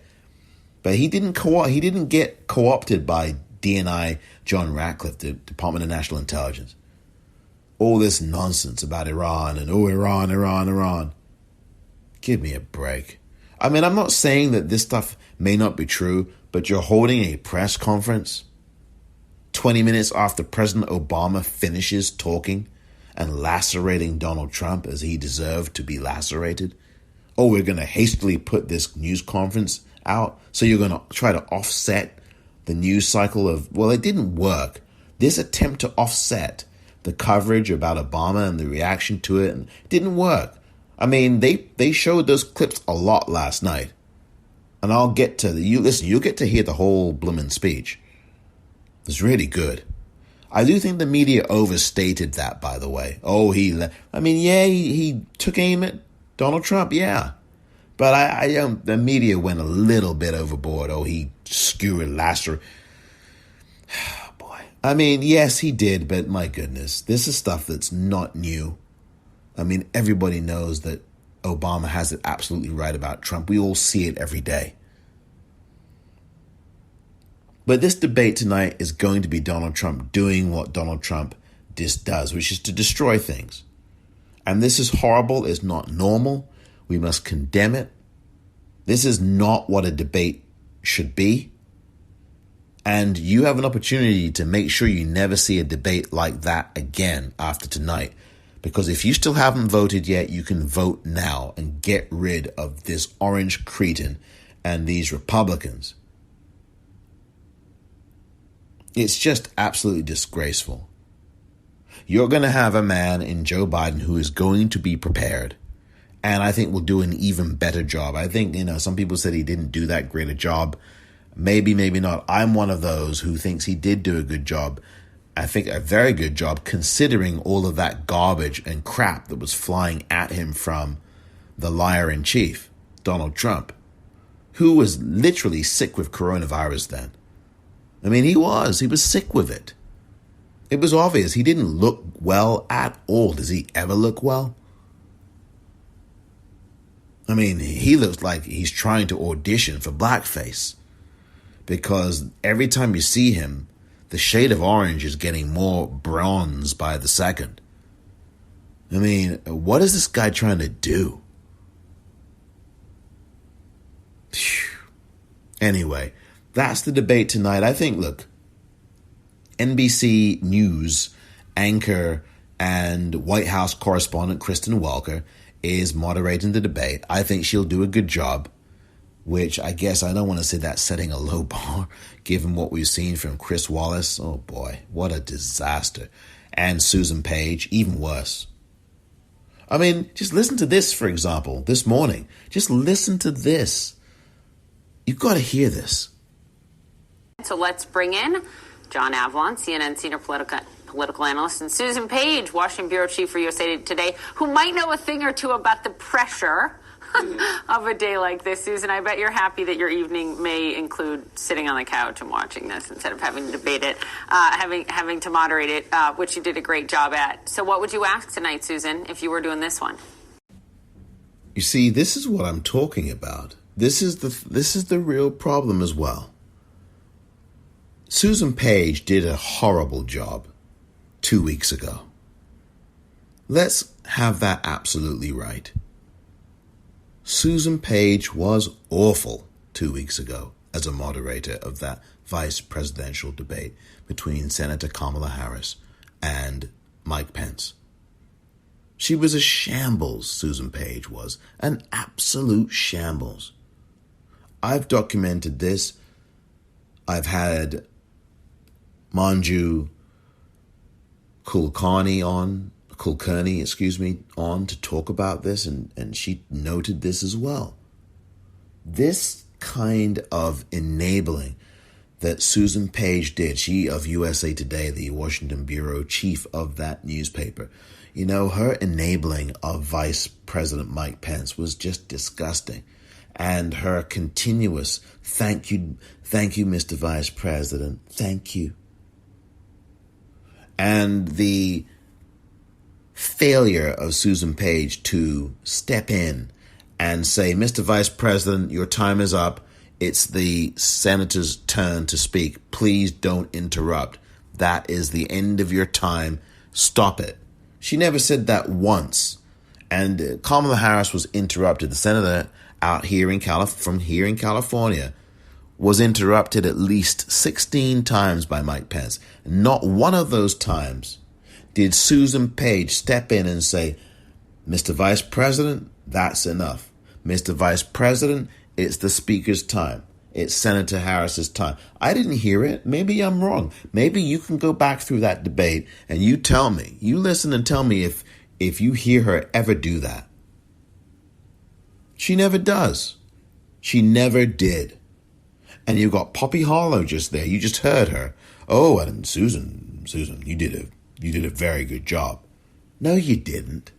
but he didn't get co-opted by DNI John Ratcliffe, the Department of National Intelligence. All this nonsense about Iran and, Iran. Give me a break. I mean, I'm not saying that this stuff may not be true, but you're holding a press conference 20 minutes after President Obama finishes talking and lacerating Donald Trump as he deserved to be lacerated. Oh, we're going to hastily put this news conference out, so you're going to try to offset the news cycle of, well, it didn't work. This attempt to offset the coverage about Obama and the reaction to it, and it didn't work. I mean, they showed those clips a lot last night. And I'll get to you'll get to hear the whole bloomin' speech. It's really good. I do think the media overstated that, by the way. Oh, he took aim at Donald Trump, yeah. But I don't, the media went a little bit overboard. Oh, he skewered Lasser. Boy. I mean, yes, he did, but my goodness, this is stuff that's not new. I mean, everybody knows that Obama has it absolutely right about Trump. We all see it every day. But this debate tonight is going to be Donald Trump doing what Donald Trump just does, which is to destroy things. And this is horrible. It's not normal. We must condemn it. This is not what a debate should be. And you have an opportunity to make sure you never see a debate like that again after tonight. Because if you still haven't voted yet, you can vote now and get rid of this orange cretin and these Republicans. It's just absolutely disgraceful. You're going to have a man in Joe Biden who is going to be prepared. And I think will do an even better job. I think, some people said he didn't do that great a job. Maybe, maybe not. I'm one of those who thinks he did do a good job. I think a very good job considering all of that garbage and crap that was flying at him from the liar-in-chief, Donald Trump, who was literally sick with coronavirus then. I mean, he was sick with it. It was obvious. He didn't look well at all. Does he ever look well? I mean, he looks like he's trying to audition for blackface because every time you see him, the shade of orange is getting more bronze by the second. I mean, what is this guy trying to do? Phew. Anyway, that's the debate tonight. I think, look, NBC News anchor and White House correspondent Kristen Welker is moderating the debate. I think she'll do a good job, which I guess I don't want to say that's setting a low bar, given what we've seen from Chris Wallace. Oh boy, what a disaster. And Susan Page, even worse. I mean, just listen to this, for example, this morning. Just listen to this. You've got to hear this. So let's bring in John Avlon, CNN senior political analyst, and Susan Page, Washington bureau chief for USA Today, who might know a thing or two about the pressure of a day like this. Susan, I bet you're happy that your evening may include sitting on the couch and watching this instead of having to debate it, having to moderate it, which you did a great job at. So what would you ask tonight, Susan, if you were doing this one? You see, this is what I'm talking about. This is the real problem as well. Susan Page did a horrible job 2 weeks ago. Let's have that absolutely right. Susan Page was awful 2 weeks ago as a moderator of that vice presidential debate between Senator Kamala Harris and Mike Pence. She was a shambles, Susan Page was. An absolute shambles. I've documented this. I've had Manju Kulkarni on to talk about this, and she noted this as well. This kind of enabling that Susan Page did, she of USA Today, the Washington bureau chief of that newspaper, her enabling of Vice President Mike Pence was just disgusting. And her continuous, thank you, Mr. Vice President, thank you. And the failure of Susan Page to step in and say, Mr. Vice President, your time is up. It's the senator's turn to speak. Please don't interrupt. That is the end of your time. Stop it. She never said that once. And Kamala Harris was interrupted. The senator out here in California was interrupted at least 16 times by Mike Pence. Not one of those times did Susan Page step in and say, Mr. Vice President, that's enough. Mr. Vice President, it's the speaker's time. It's Senator Harris's time. I didn't hear it. Maybe I'm wrong. Maybe you can go back through that debate and you tell me. You listen and tell me if you hear her ever do that. She never does. She never did. And you got Poppy Harlow just there. You just heard her. Oh, and Susan, you did a very good job. No, you didn't.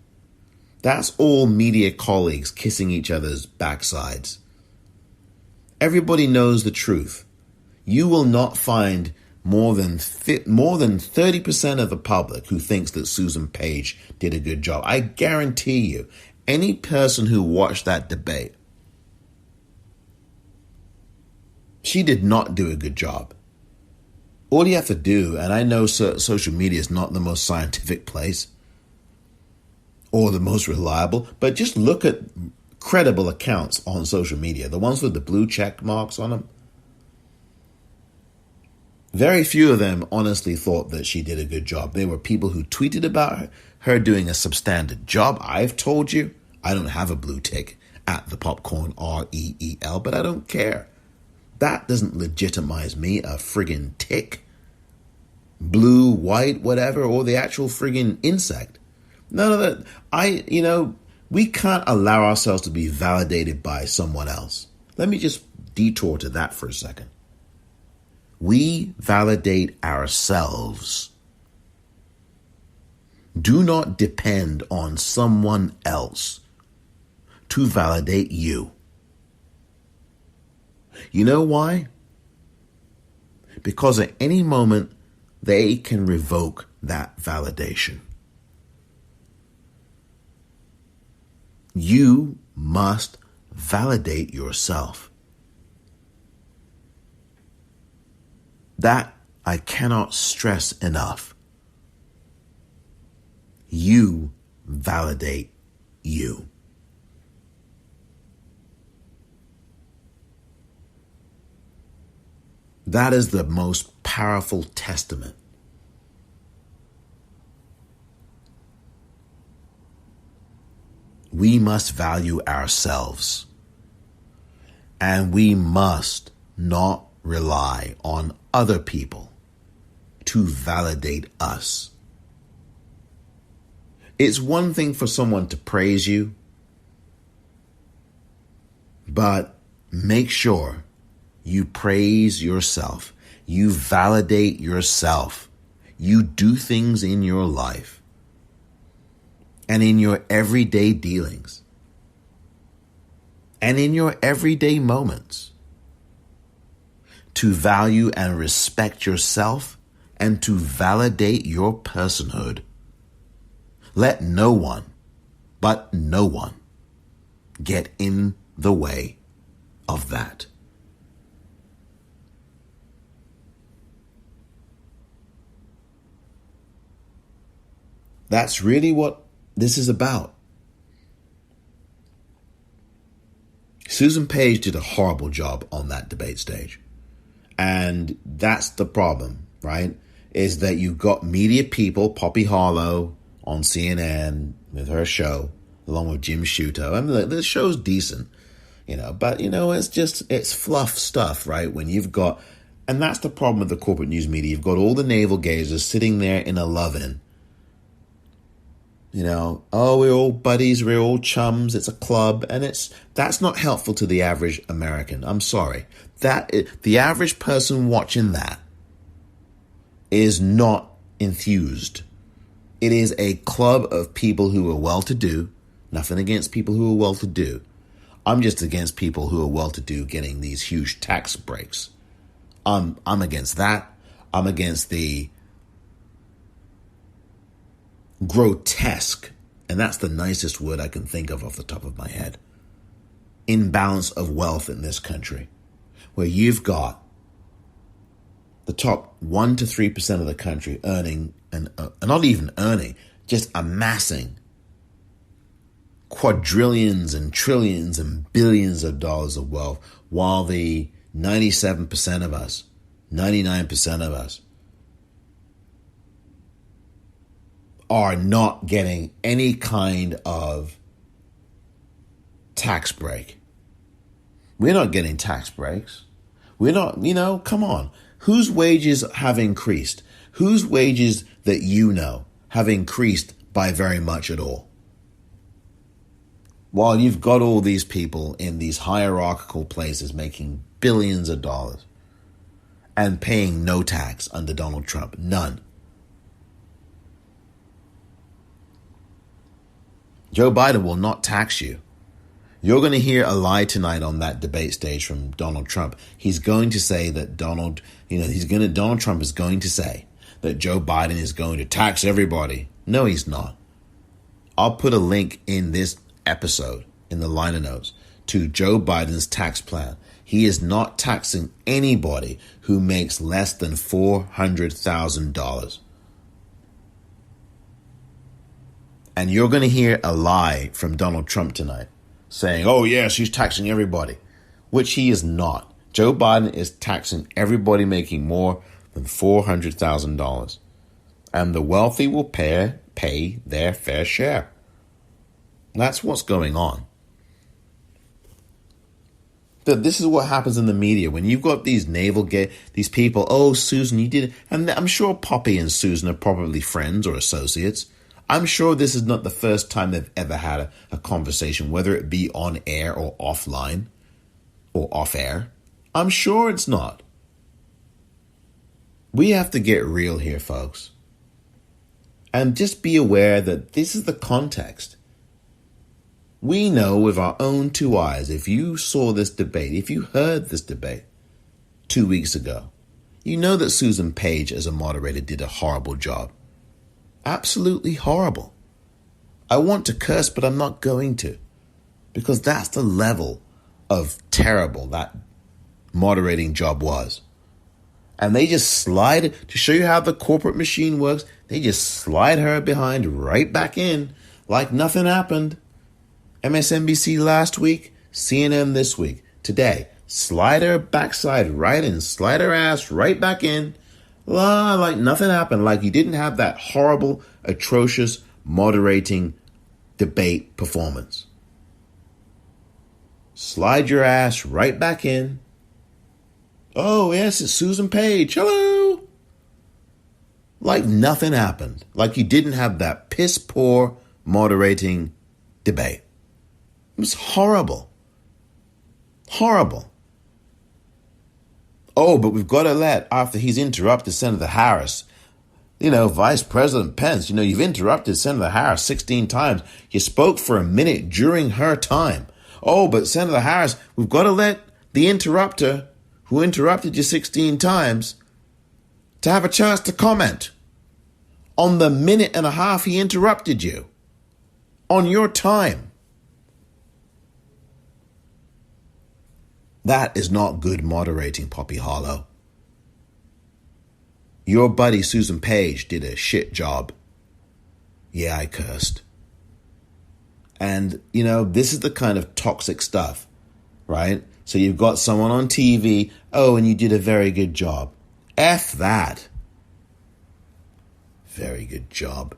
That's all media colleagues kissing each other's backsides. Everybody knows the truth. You will not find more than 30% of the public who thinks that Susan Page did a good job. I guarantee you, any person who watched that debate, she did not do a good job. All you have to do, and I know social media is not the most scientific place or the most reliable, but just look at credible accounts on social media, the ones with the blue check marks on them. Very few of them honestly thought that she did a good job. There were people who tweeted about her doing a substandard job. I've told you, I don't have a blue tick at the popcorn REEL, but I don't care. That doesn't legitimize me a friggin' tick. Blue, white, whatever, or the actual friggin' insect. None of that. We can't allow ourselves to be validated by someone else. Let me just detour to that for a second. We validate ourselves. Do not depend on someone else to validate you. You know why? Because at any moment, they can revoke that validation. You must validate yourself. That I cannot stress enough. You validate you. That is the most powerful testament. We must value ourselves, and we must not rely on other people to validate us. It's one thing for someone to praise you, but make sure you praise yourself. You validate yourself. You do things in your life and in your everyday dealings and in your everyday moments to value and respect yourself and to validate your personhood. Let no one, but no one, get in the way of that. That's really what this is about. Susan Page did a horrible job on that debate stage. And that's the problem, right? Is that you've got media people, Poppy Harlow on CNN with her show, along with Jim Sciutto. I mean, the show's decent, but it's fluff stuff, right? When you've got, and that's the problem with the corporate news media. You've got all the navel gazers sitting there in a love-in. We're all buddies, we're all chums, it's a club, and that's not helpful to the average American. I'm sorry. The average person watching that is not enthused. It is a club of people who are well-to-do. Nothing against people who are well-to-do. I'm just against people who are well-to-do getting these huge tax breaks. I'm against that. I'm against the grotesque, and that's the nicest word I can think of off the top of my head, imbalance of wealth in this country, where you've got the top 1 to 3% of the country earning, and not even earning, just amassing quadrillions and trillions and billions of dollars of wealth, while the 97% of us, 99% of us, are not getting any kind of tax break. We're not getting tax breaks. We're not, come on. Whose wages have increased? Whose wages that have increased by very much at all? While you've got all these people in these hierarchical places making billions of dollars and paying no tax under Donald Trump. None. Joe Biden will not tax you. You're going to hear a lie tonight on that debate stage from Donald Trump. He's going to say that Donald Trump is going to say that Joe Biden is going to tax everybody. No, he's not. I'll put a link in this episode in the liner notes to Joe Biden's tax plan. He is not taxing anybody who makes less than $400,000. And you're going to hear a lie from Donald Trump tonight saying, oh, yes, he's taxing everybody, which he is not. Joe Biden is taxing everybody making more than $400,000. And the wealthy will pay their fair share. That's what's going on. But this is what happens in the media when you've got these these people. Oh, Susan, you did it. And I'm sure Poppy and Susan are probably friends or associates. I'm sure this is not the first time they've ever had a conversation, whether it be on air or offline or off air. I'm sure it's not. We have to get real here, folks. And just be aware that this is the context. We know with our own two eyes, if you saw this debate, if you heard this debate 2 weeks ago, you know that Susan Page as a moderator did a horrible job. Absolutely horrible. I want to curse, but I'm not going to, because that's the level of terrible that moderating job was. And they just slide, to show you how the corporate machine works, they just slide her behind right back in like nothing happened. MSNBC last week, CNN this week. Today, slide her backside right in, slide her ass right back in, like nothing happened, like you didn't have that horrible, atrocious, moderating debate performance. Slide your ass right back in. Oh, yes, it's Susan Page. Hello. Like nothing happened, like you didn't have that piss poor moderating debate. It was horrible. Horrible. Oh, but we've got to let, after he's interrupted Senator Harris, Vice President Pence, you've interrupted Senator Harris 16 times. You spoke for a minute during her time. Oh, but Senator Harris, we've got to let the interrupter who interrupted you 16 times to have a chance to comment on the minute and a half he interrupted you on your time. That is not good moderating, Poppy Harlow. Your buddy Susan Page did a shit job. Yeah, I cursed. And, this is the kind of toxic stuff, right? So you've got someone on TV, oh, and you did a very good job. F that. Very good job.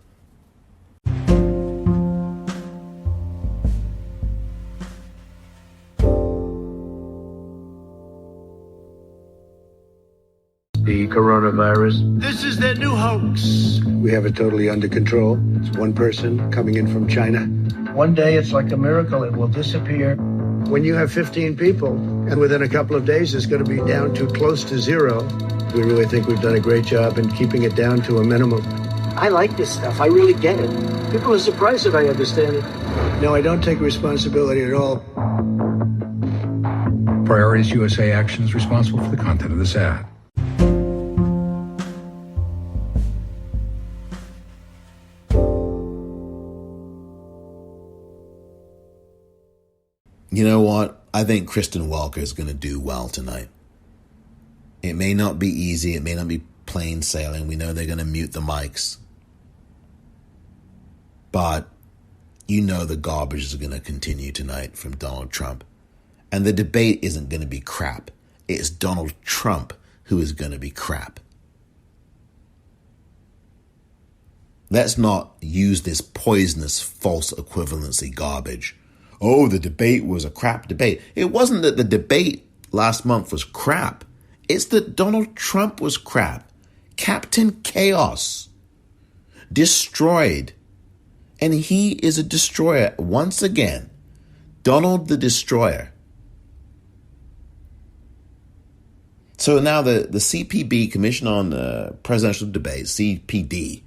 The coronavirus. This is their new hoax. We have it totally under control. It's one person coming in from China. One day it's like a miracle. It will disappear. When you have 15 people, and within a couple of days it's going to be down to close to zero, we really think we've done a great job in keeping it down to a minimum. I like this stuff. I really get it. People are surprised that I understand it. No, I don't take responsibility at all. Priorities USA Action is responsible for the content of this ad. You know what? I think Kristen Welker is going to do well tonight. It may not be easy. It may not be plain sailing. We know they're going to mute the mics. But the garbage is going to continue tonight from Donald Trump. And the debate isn't going to be crap. It's Donald Trump who is going to be crap. Let's not use this poisonous false equivalency garbage. Oh, the debate was a crap debate. It wasn't that the debate last month was crap. It's that Donald Trump was crap. Captain Chaos. Destroyed. And he is a destroyer once again. Donald the Destroyer. So now the CPB, Commission on Presidential Debates, CPD,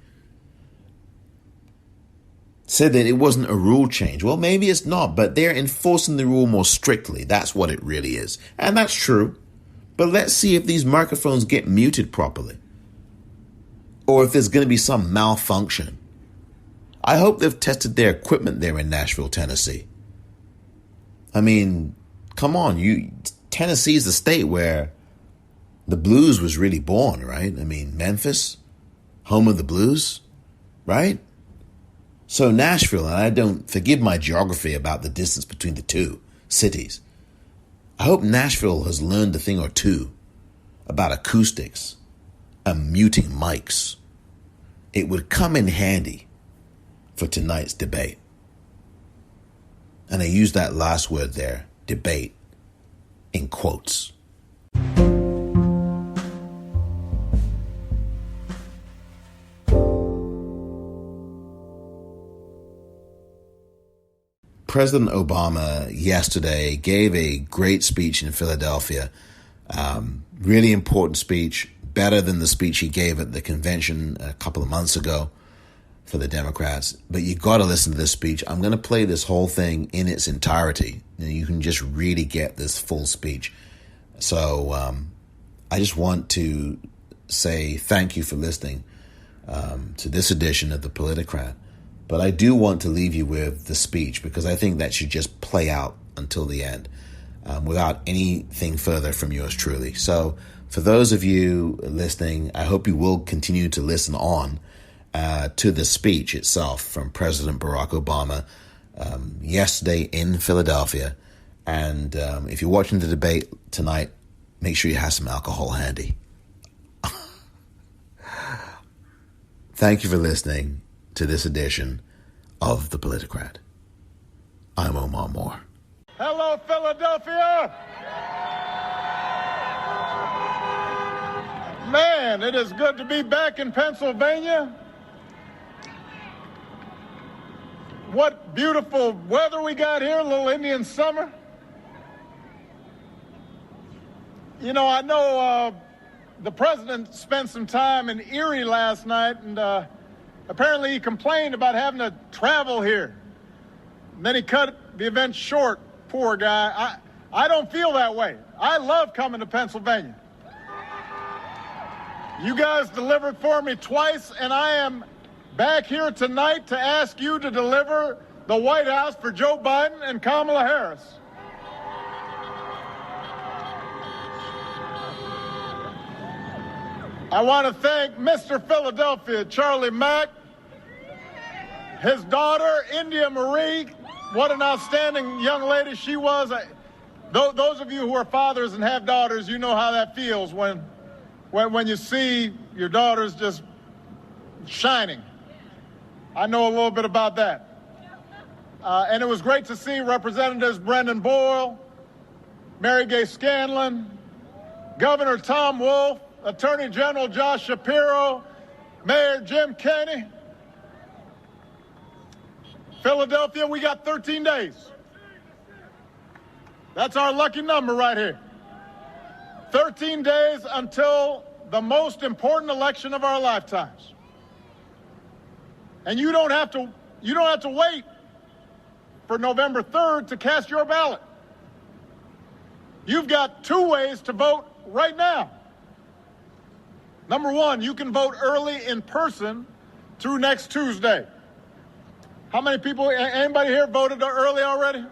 said that it wasn't a rule change. Well, maybe it's not, but they're enforcing the rule more strictly. That's what it really is. And that's true. But let's see if these microphones get muted properly. Or if there's going to be some malfunction. I hope they've tested their equipment there in Nashville, Tennessee. I mean, come on. Tennessee is the state where the blues was really born, right? I mean, Memphis, home of the blues, right? So Nashville, and I don't forgive my geography about the distance between the two cities. I hope Nashville has learned a thing or two about acoustics and muting mics, it would come in handy for tonight's debate. And I use that last word there, debate, in quotes. President Obama yesterday gave a great speech in Philadelphia. Really important speech, better than the speech he gave at the convention a couple of months ago for the Democrats. But you got to listen to this speech. I'm going to play this whole thing in its entirety. You can just really get this full speech. So I just want to say thank you for listening to this edition of The Politicrat. But I do want to leave you with the speech because I think that should just play out until the end without anything further from yours truly. So for those of you listening, I hope you will continue to listen on to the speech itself from President Barack Obama yesterday in Philadelphia. And if you're watching the debate tonight, make sure you have some alcohol handy. Thank you for listening to this edition of The Politicrat. I'm Omar Moore. Hello, Philadelphia! Man, it is good to be back in Pennsylvania. What beautiful weather we got here, a little Indian summer. You know, I know the president spent some time in Erie last night, and apparently he complained about having to travel here. And then he cut the event short, poor guy. I don't feel that way. I love coming to Pennsylvania. You guys delivered for me twice, and I am back here tonight to ask you to deliver the White House for Joe Biden and Kamala Harris. I want to thank Mr. Philadelphia, Charlie Mack, his daughter, India Marie. What an outstanding young lady she was. Those of you who are fathers and have daughters, you know how that feels when you see your daughters just shining. I know a little bit about that. And it was great to see Representatives Brendan Boyle, Mary Gay Scanlon, Governor Tom Wolf, Attorney General Josh Shapiro, Mayor Jim Kenney. Philadelphia, we got 13 days. That's our lucky number right here. 13 days until the most important election of our lifetimes. And you don't have to wait for November 3rd to cast your ballot. You've got two ways to vote right now. Number one, you can vote early in person through next Tuesday. How many people, anybody here voted early already?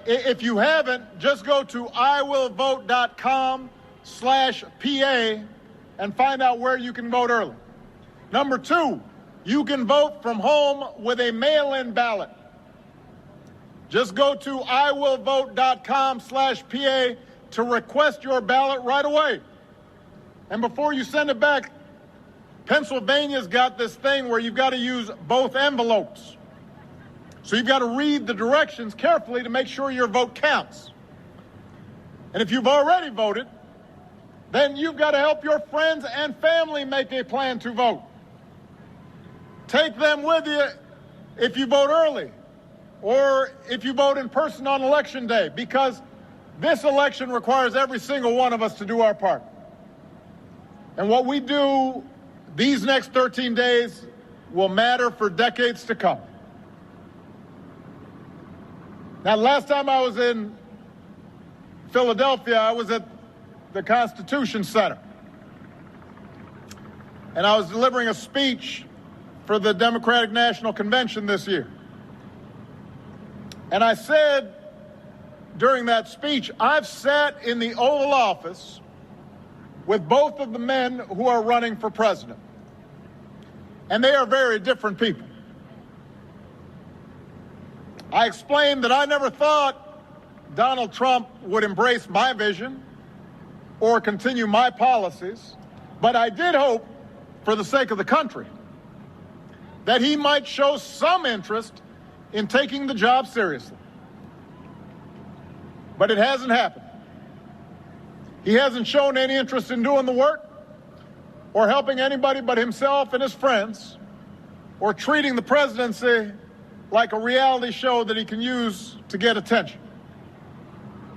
If you haven't, just go to iwillvote.com/PA and find out where you can vote early. Number two, you can vote from home with a mail-in ballot. Just go to iwillvote.com/PA to request your ballot right away. And before you send it back, Pennsylvania's got this thing where you've got to use both envelopes. So you've got to read the directions carefully to make sure your vote counts. And if you've already voted, then you've got to help your friends and family make a plan to vote. Take them with you if you vote early or if you vote in person on Election Day, because this election requires every single one of us to do our part. And what we do these next 13 days will matter for decades to come. Now, last time I was in Philadelphia, I was at the Constitution Center. And I was delivering a speech for the Democratic National Convention this year. And I said during that speech, I've sat in the Oval Office with both of the men who are running for president. And they are very different people. I explained that I never thought Donald Trump would embrace my vision or continue my policies, but I did hope, for the sake of the country, that he might show some interest in taking the job seriously. But it hasn't happened. He hasn't shown any interest in doing the work or helping anybody but himself and his friends, or treating the presidency like a reality show that he can use to get attention.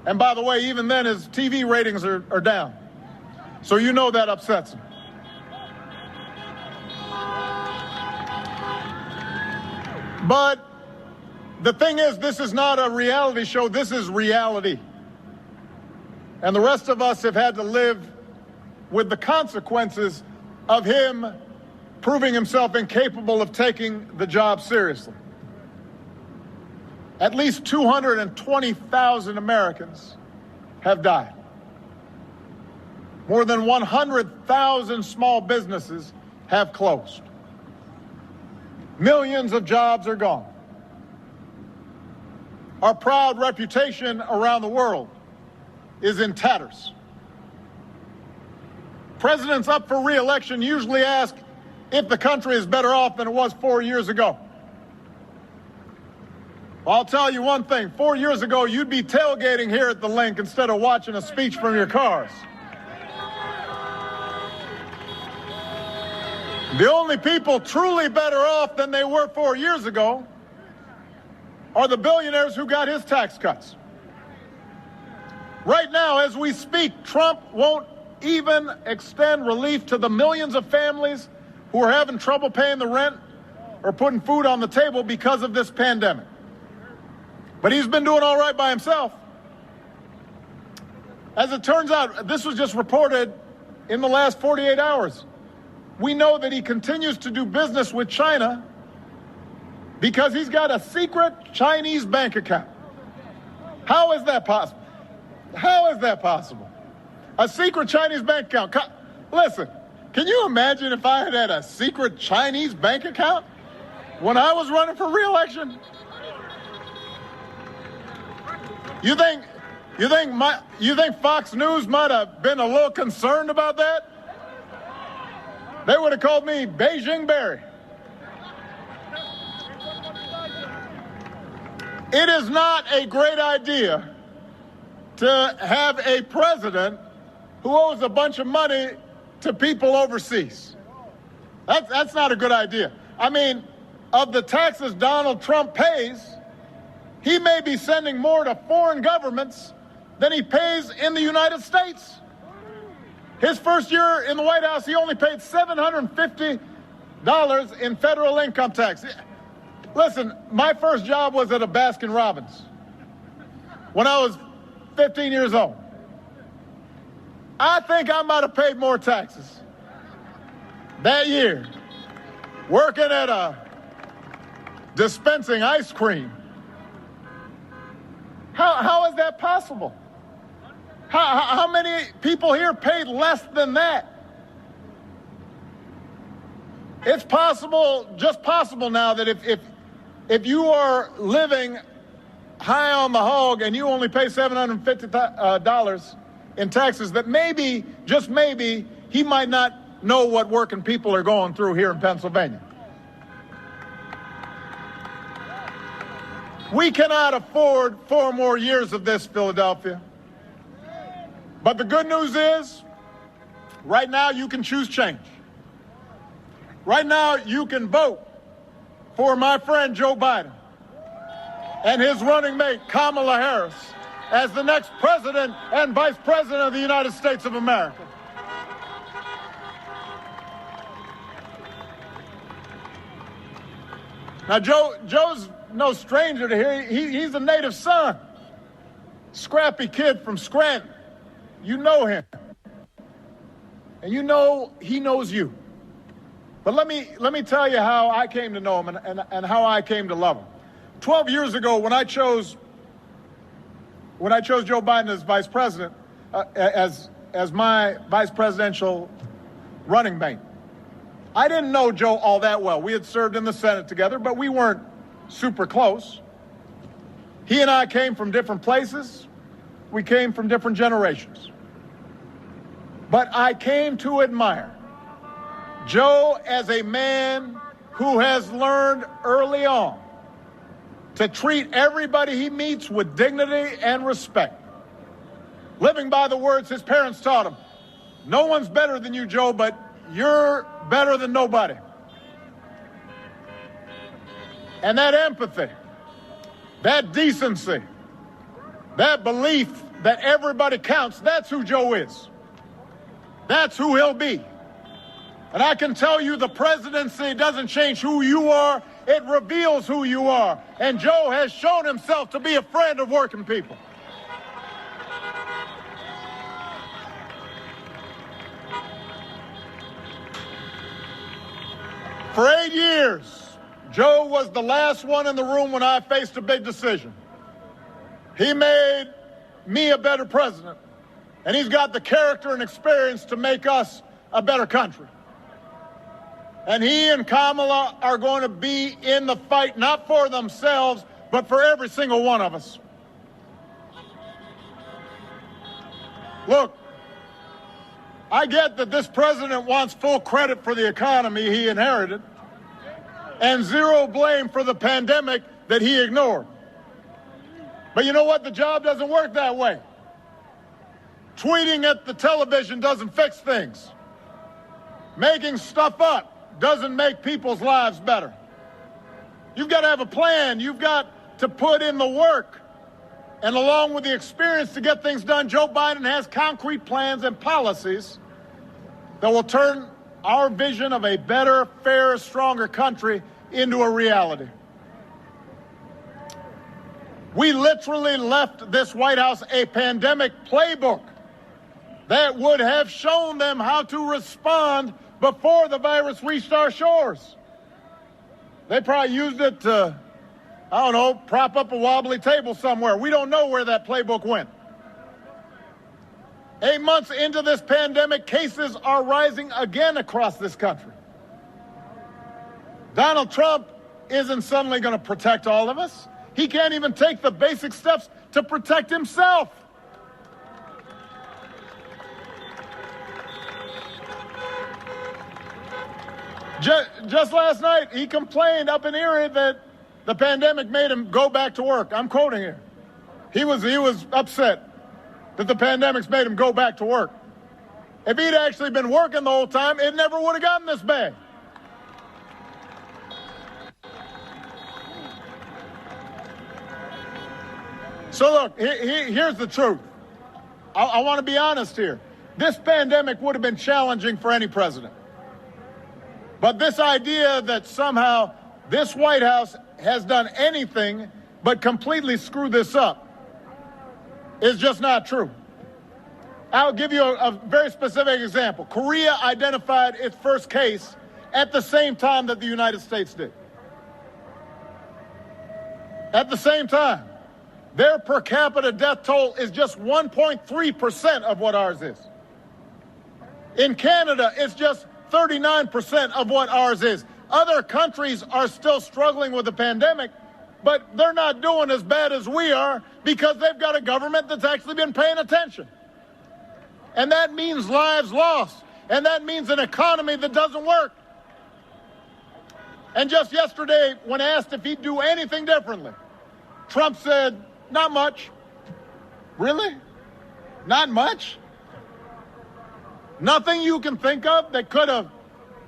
And by the way, even then his TV ratings are down. So you know that upsets him. But the thing is, this is not a reality show, this is reality. And the rest of us have had to live with the consequences of him proving himself incapable of taking the job seriously. At least 220,000 Americans have died. More than 100,000 small businesses have closed. Millions of jobs are gone. Our proud reputation around the world is in tatters. Presidents up for re-election usually ask if the country is better off than it was 4 years ago. Well, I'll tell you one thing. 4 years ago, you'd be tailgating here at the Link instead of watching a speech from your cars. The only people truly better off than they were 4 years ago are the billionaires who got his tax cuts. Right now, as we speak, Trump won't even extend relief to the millions of families who are having trouble paying the rent or putting food on the table because of this pandemic. But he's been doing all right by himself. As it turns out, this was just reported in the last 48 hours. We know that he continues to do business with China because he's got a secret Chinese bank account. How is that possible? How is that possible? A secret Chinese bank account. Listen, can you imagine if I had a secret Chinese bank account when I was running for re-election? You think Fox News might have been a little concerned about that? They would have called me Beijing Barry. It is not a great idea to have a president who owes a bunch of money to people overseas. That's not a good idea. I mean, of the taxes Donald Trump pays, he may be sending more to foreign governments than he pays in the United States. His first year in the White House, he only paid $750 in federal income tax. Listen, my first job was at a Baskin-Robbins when I was 15 years old. I think I might have paid more taxes that year working at a dispensing ice cream. How is that possible? How many people here paid less than that? It's possible, just possible now, that if you are living high on the hog and you only pay $750 in taxes, that maybe, just maybe, he might not know what working people are going through here in Pennsylvania. We cannot afford 4 more years of this, Philadelphia. But the good news is, right now you can choose change. Right now you can vote for my friend Joe Biden and his running mate Kamala Harris as the next president and vice president of the United States of America. Now, Joe's no stranger to here. He's a native son, scrappy kid from Scranton. You know him, and you know he knows you. But let me tell you how I came to know him and how I came to love him. 12 years ago, when I chose Joe Biden as vice president, as my vice presidential running mate, I didn't know Joe all that well. We had served in the Senate together, but we weren't super close. He and I came from different places. We came from different generations. But I came to admire Joe as a man who has learned early on to treat everybody he meets with dignity and respect. Living by the words his parents taught him. No one's better than you, Joe, but you're better than nobody. And that empathy, that decency, that belief that everybody counts, that's who Joe is. That's who he'll be. And I can tell you the presidency doesn't change who you are, it reveals who you are. And Joe has shown himself to be a friend of working people. For 8 years, Joe was the last one in the room when I faced a big decision. He made me a better president, and he's got the character and experience to make us a better country. And he and Kamala are going to be in the fight, not for themselves, but for every single one of us. Look, I get that this president wants full credit for the economy he inherited and zero blame for the pandemic that he ignored. But you know what? The job doesn't work that way. Tweeting at the television doesn't fix things. Making stuff up doesn't make people's lives better. You've got to have a plan. You've got to put in the work. And along with the experience to get things done, Joe Biden has concrete plans and policies that will turn our vision of a better, fairer, stronger country into a reality. We literally left this White House a pandemic playbook that would have shown them how to respond before the virus reached our shores. They probably used it to, I don't know, prop up a wobbly table somewhere. We don't know where that playbook went. 8 months into this pandemic, cases are rising again across this country. Donald Trump isn't suddenly going to protect all of us. He can't even take the basic steps to protect himself. Just last night, he complained up in Erie that the pandemic made him go back to work. I'm quoting here. He was upset that the pandemic's made him go back to work. If he'd actually been working the whole time, it never would have gotten this bad. So look, here's the truth. I want to be honest here. This pandemic would have been challenging for any president. But this idea that somehow this White House has done anything but completely screw this up is just not true. I'll give you a very specific example. Korea identified its first case at the same time that the United States did. At the same time. Their per capita death toll is just 1.3% of what ours is. In Canada, it's just 39% of what ours is. Other countries are still struggling with the pandemic, but they're not doing as bad as we are because they've got a government that's actually been paying attention. And that means lives lost. And that means an economy that doesn't work. And just yesterday, when asked if he'd do anything differently, Trump said, not much. Really? Not much? Nothing you can think of that could have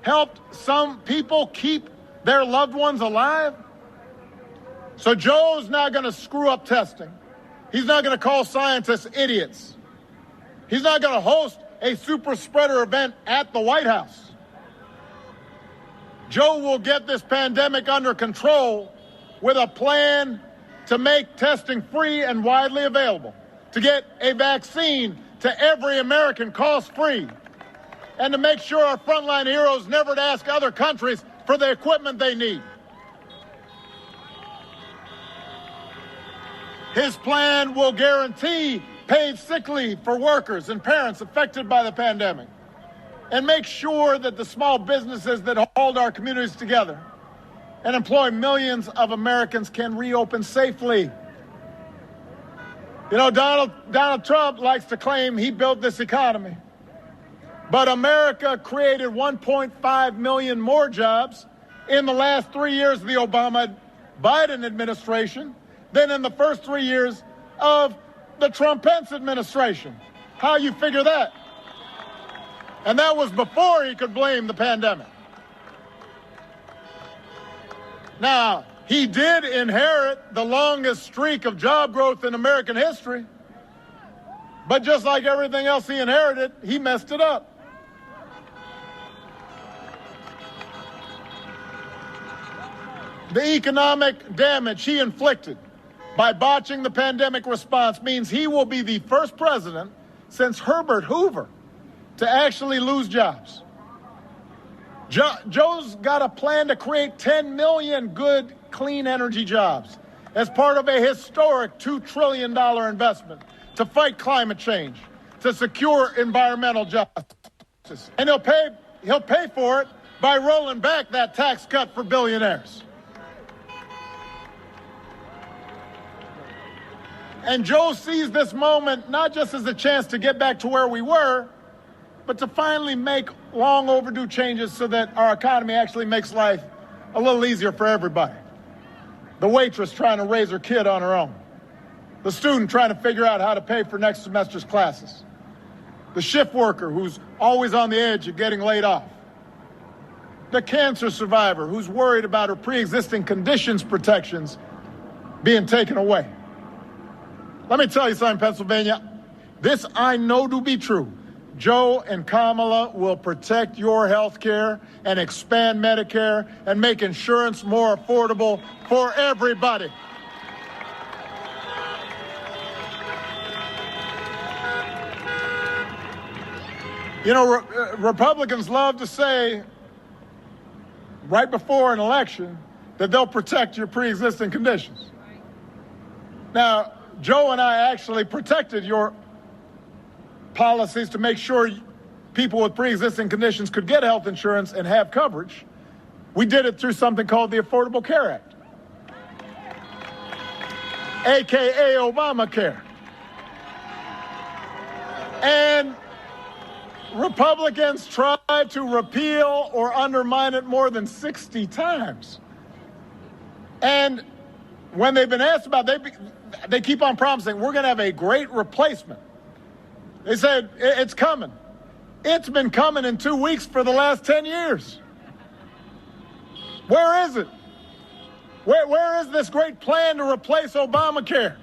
helped some people keep their loved ones alive? So Joe's not going to screw up testing. He's not going to call scientists idiots. He's not going to host a super spreader event at the White House. Joe will get this pandemic under control with a plan to make testing free and widely available, to get a vaccine to every American cost-free, and to make sure our frontline heroes never to ask other countries for the equipment they need. His plan will guarantee paid sick leave for workers and parents affected by the pandemic, and make sure that the small businesses that hold our communities together and employ millions of Americans can reopen safely. You know, Donald Trump likes to claim he built this economy. But America created 1.5 million more jobs in the last 3 years of the Obama-Biden administration than in the first 3 years of the Trump-Pence administration. How you figure that? And that was before he could blame the pandemic. Now, he did inherit the longest streak of job growth in American history. But just like everything else he inherited, he messed it up. The economic damage he inflicted by botching the pandemic response means he will be the first president since Herbert Hoover to actually lose jobs. Joe's got a plan to create 10 million good, clean energy jobs as part of a historic $2 trillion investment to fight climate change, to secure environmental justice. And he'll pay for it by rolling back that tax cut for billionaires. And Joe sees this moment not just as a chance to get back to where we were, but to finally make long overdue changes so that our economy actually makes life a little easier for everybody. The waitress trying to raise her kid on her own. The student trying to figure out how to pay for next semester's classes. The shift worker who's always on the edge of getting laid off. The cancer survivor who's worried about her pre-existing conditions protections being taken away. Let me tell you something, Pennsylvania. This I know to be true. Joe and Kamala will protect your health care and expand Medicare and make insurance more affordable for everybody. You know, Republicans love to say right before an election that they'll protect your pre-existing conditions. Now, Joe and I actually protected your policies to make sure people with pre-existing conditions could get health insurance and have coverage. We did it through something called the Affordable Care Act, aka Obamacare. And Republicans tried to repeal or undermine it more than 60 times. And when they've been asked about it, they keep on promising, we're going to have a great replacement. They said, it's coming. It's been coming in 2 weeks for the last 10 years. Where is it? Where is this great plan to replace Obamacare?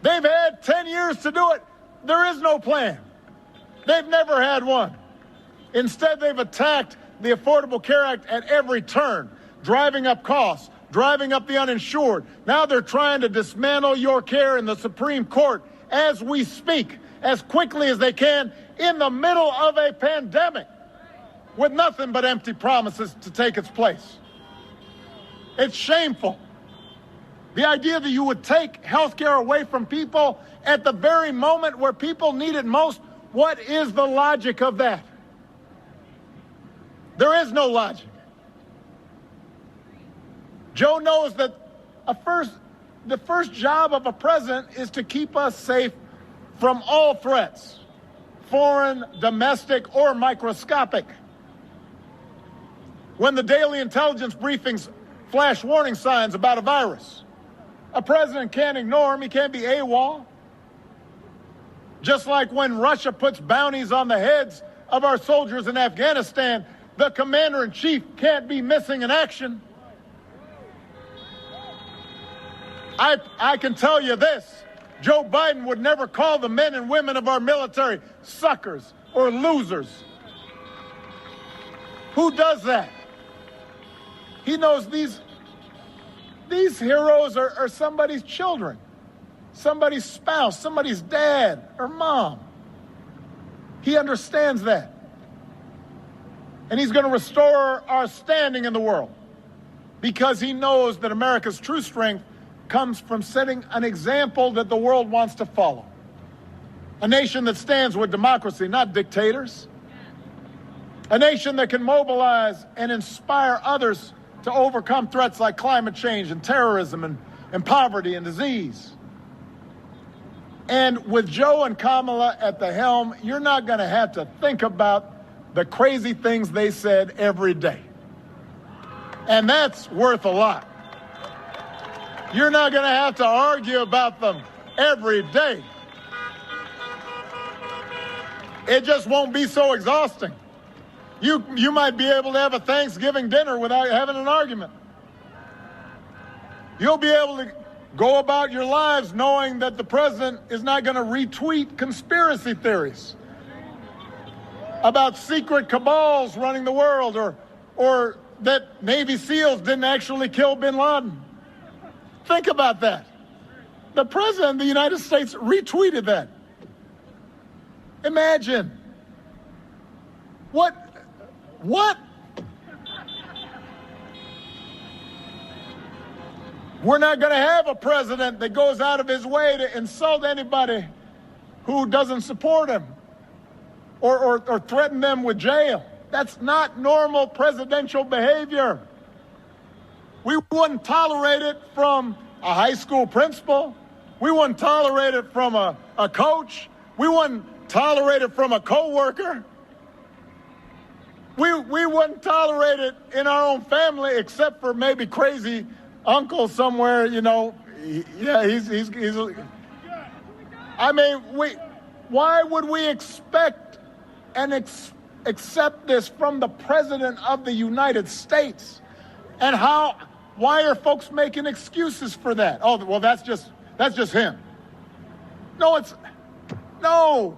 They've had 10 years to do it. There is no plan. They've never had one. Instead, they've attacked the Affordable Care Act at every turn, driving up costs, driving up the uninsured. Now they're trying to dismantle your care in the Supreme Court as we speak, as quickly as they can, in the middle of a pandemic, with nothing but empty promises to take its place. It's shameful. The idea that you would take health care away from people at the very moment where people need it most, what is the logic of that? There is no logic. Joe knows that the first job of a president is to keep us safe from all threats, foreign, domestic, or microscopic. When the daily intelligence briefings flash warning signs about a virus, a president can't ignore them. He can't be AWOL. Just like when Russia puts bounties on the heads of our soldiers in Afghanistan, the commander-in-chief can't be missing in action. I can tell you this, Joe Biden would never call the men and women of our military suckers or losers. Who does that? He knows these heroes are somebody's children, somebody's spouse, somebody's dad or mom. He understands that. And he's going to restore our standing in the world because he knows that America's true strength comes from setting an example that the world wants to follow. A nation that stands with democracy, not dictators. A nation that can mobilize and inspire others to overcome threats like climate change and terrorism and poverty and disease. And with Joe and Kamala at the helm, you're not going to have to think about the crazy things they said every day. And that's worth a lot. You're not going to have to argue about them every day. It just won't be so exhausting. You might be able to have a Thanksgiving dinner without having an argument. You'll be able to go about your lives knowing that the president is not going to retweet conspiracy theories about secret cabals running the world, or that Navy SEALs didn't actually kill bin Laden. Think about that. The president of the United States retweeted that. Imagine. What? We're not going to have a president that goes out of his way to insult anybody who doesn't support him or threaten them with jail. That's not normal presidential behavior. We wouldn't tolerate it from a high school principal. We wouldn't tolerate it from a coach. We wouldn't tolerate it from a coworker. We wouldn't tolerate it in our own family, except for maybe crazy uncle somewhere, you know. Yeah, he's I mean, why would we expect and accept this from the president of the United States? And why are folks making excuses for that? Oh, well, that's just him. No.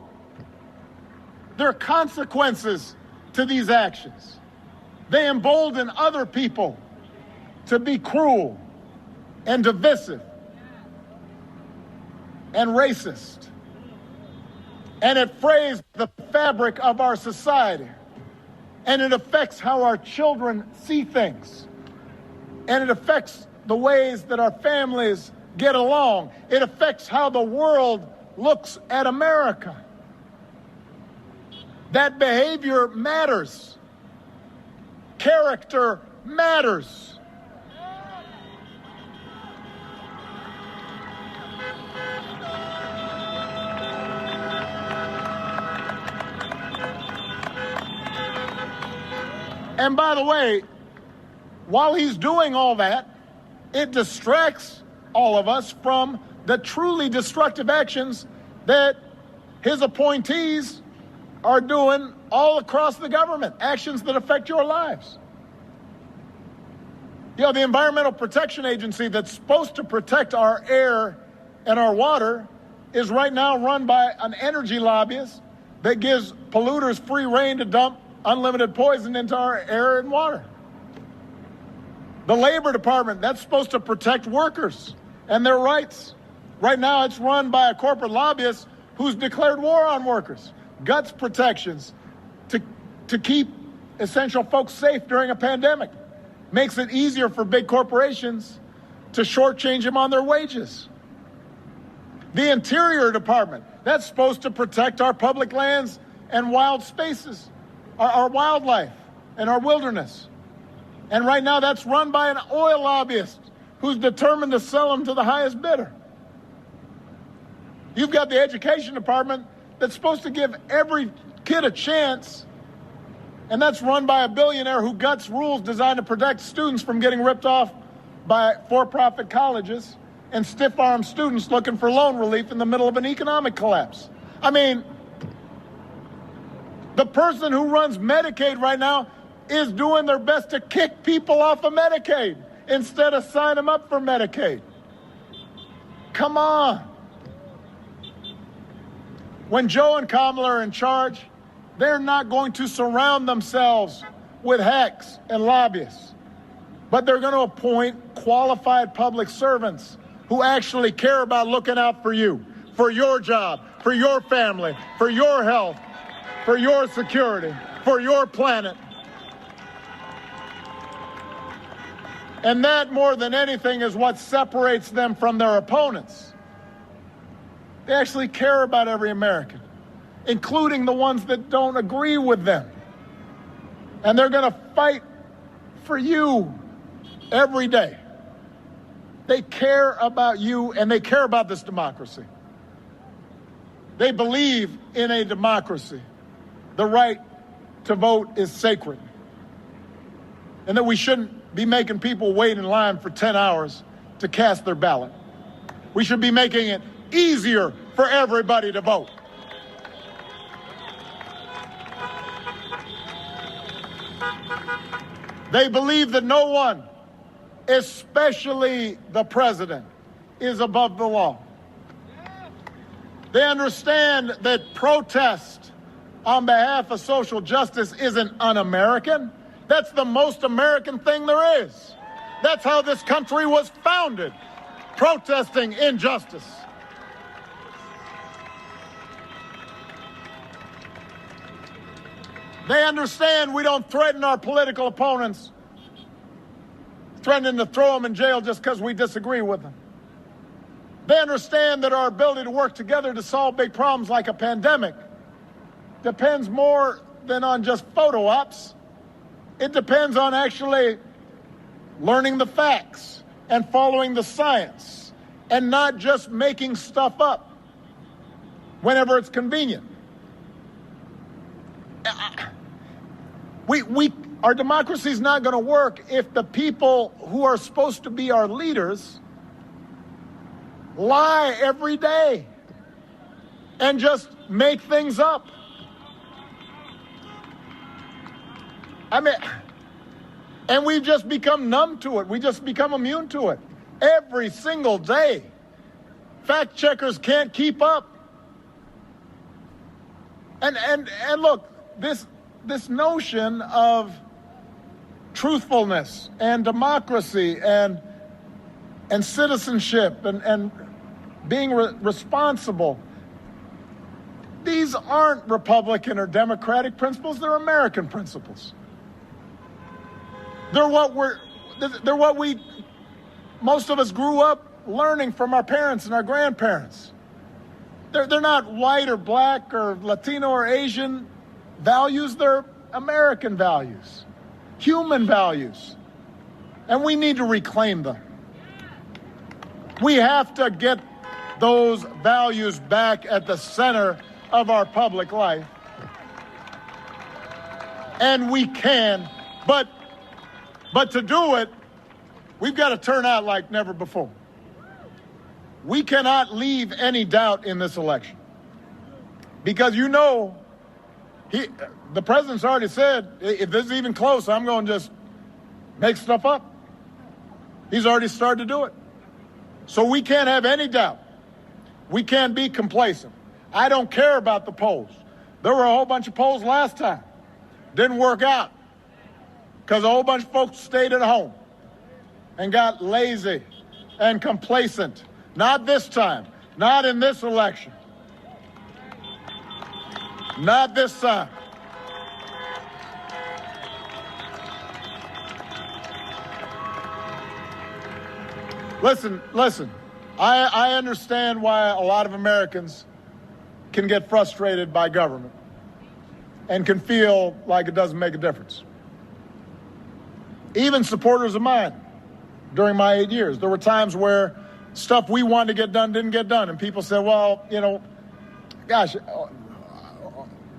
There are consequences to these actions. They embolden other people to be cruel and divisive and racist. And it frays the fabric of our society. And it affects how our children see things. And it affects the ways that our families get along. It affects how the world looks at America. That behavior matters. Character matters. And by the way, while he's doing all that, it distracts all of us from the truly destructive actions that his appointees are doing all across the government, actions that affect your lives. You know, the Environmental Protection Agency that's supposed to protect our air and our water is right now run by an energy lobbyist that gives polluters free rein to dump unlimited poison into our air and water. The Labor Department, that's supposed to protect workers and their rights. Right now, it's run by a corporate lobbyist who's declared war on workers. Guts protections to keep essential folks safe during a pandemic. Makes it easier for big corporations to shortchange them on their wages. The Interior Department, that's supposed to protect our public lands and wild spaces, our wildlife and our wilderness. And right now that's run by an oil lobbyist who's determined to sell them to the highest bidder. You've got the Education Department that's supposed to give every kid a chance, and that's run by a billionaire who guts rules designed to protect students from getting ripped off by for-profit colleges and stiff-arm students looking for loan relief in the middle of an economic collapse. I mean, the person who runs Medicaid right now is doing their best to kick people off of Medicaid instead of sign them up for Medicaid. Come on. When Joe and Kamala are in charge, they're not going to surround themselves with hacks and lobbyists, but they're going to appoint qualified public servants who actually care about looking out for you, for your job, for your family, for your health, for your security, for your planet. And that, more than anything, is what separates them from their opponents. They actually care about every American, including the ones that don't agree with them. And they're going to fight for you every day. They care about you, and they care about this democracy. They believe in a democracy. The right to vote is sacred. And that we shouldn't be making people wait in line for 10 hours to cast their ballot. We should be making it easier for everybody to vote. They believe that no one, especially the president, is above the law. They understand that protest on behalf of social justice isn't un-American. That's the most American thing there is. That's how this country was founded, protesting injustice. They understand we don't threaten our political opponents, threatening to throw them in jail just because we disagree with them. They understand that our ability to work together to solve big problems like a pandemic depends more than on just photo ops. It depends on actually learning the facts and following the science and not just making stuff up whenever it's convenient. Our democracy is not going to work if the people who are supposed to be our leaders lie every day and just make things up. And we've just become numb to it. We just become immune to it. Every single day, fact checkers can't keep up. And look, this notion of truthfulness and democracy and citizenship and being responsible, these aren't Republican or Democratic principles, they're American principles. They're what most of us grew up learning from our parents and our grandparents. They're not white or black or Latino or Asian values, they're American values, human values. And we need to reclaim them. We have to get those values back at the center of our public life. And we can, but to do it, we've got to turn out like never before. We cannot leave any doubt in this election. Because the president's already said, if this is even close, I'm going to just make stuff up. He's already started to do it. So we can't have any doubt. We can't be complacent. I don't care about the polls. There were a whole bunch of polls last time. Didn't work out because a whole bunch of folks stayed at home and got lazy and complacent. Not this time. Not in this election. Not this time. Listen. I understand why a lot of Americans can get frustrated by government and can feel like it doesn't make a difference. Even supporters of mine, during my 8 years, there were times where stuff we wanted to get done didn't get done. And people said, well, gosh,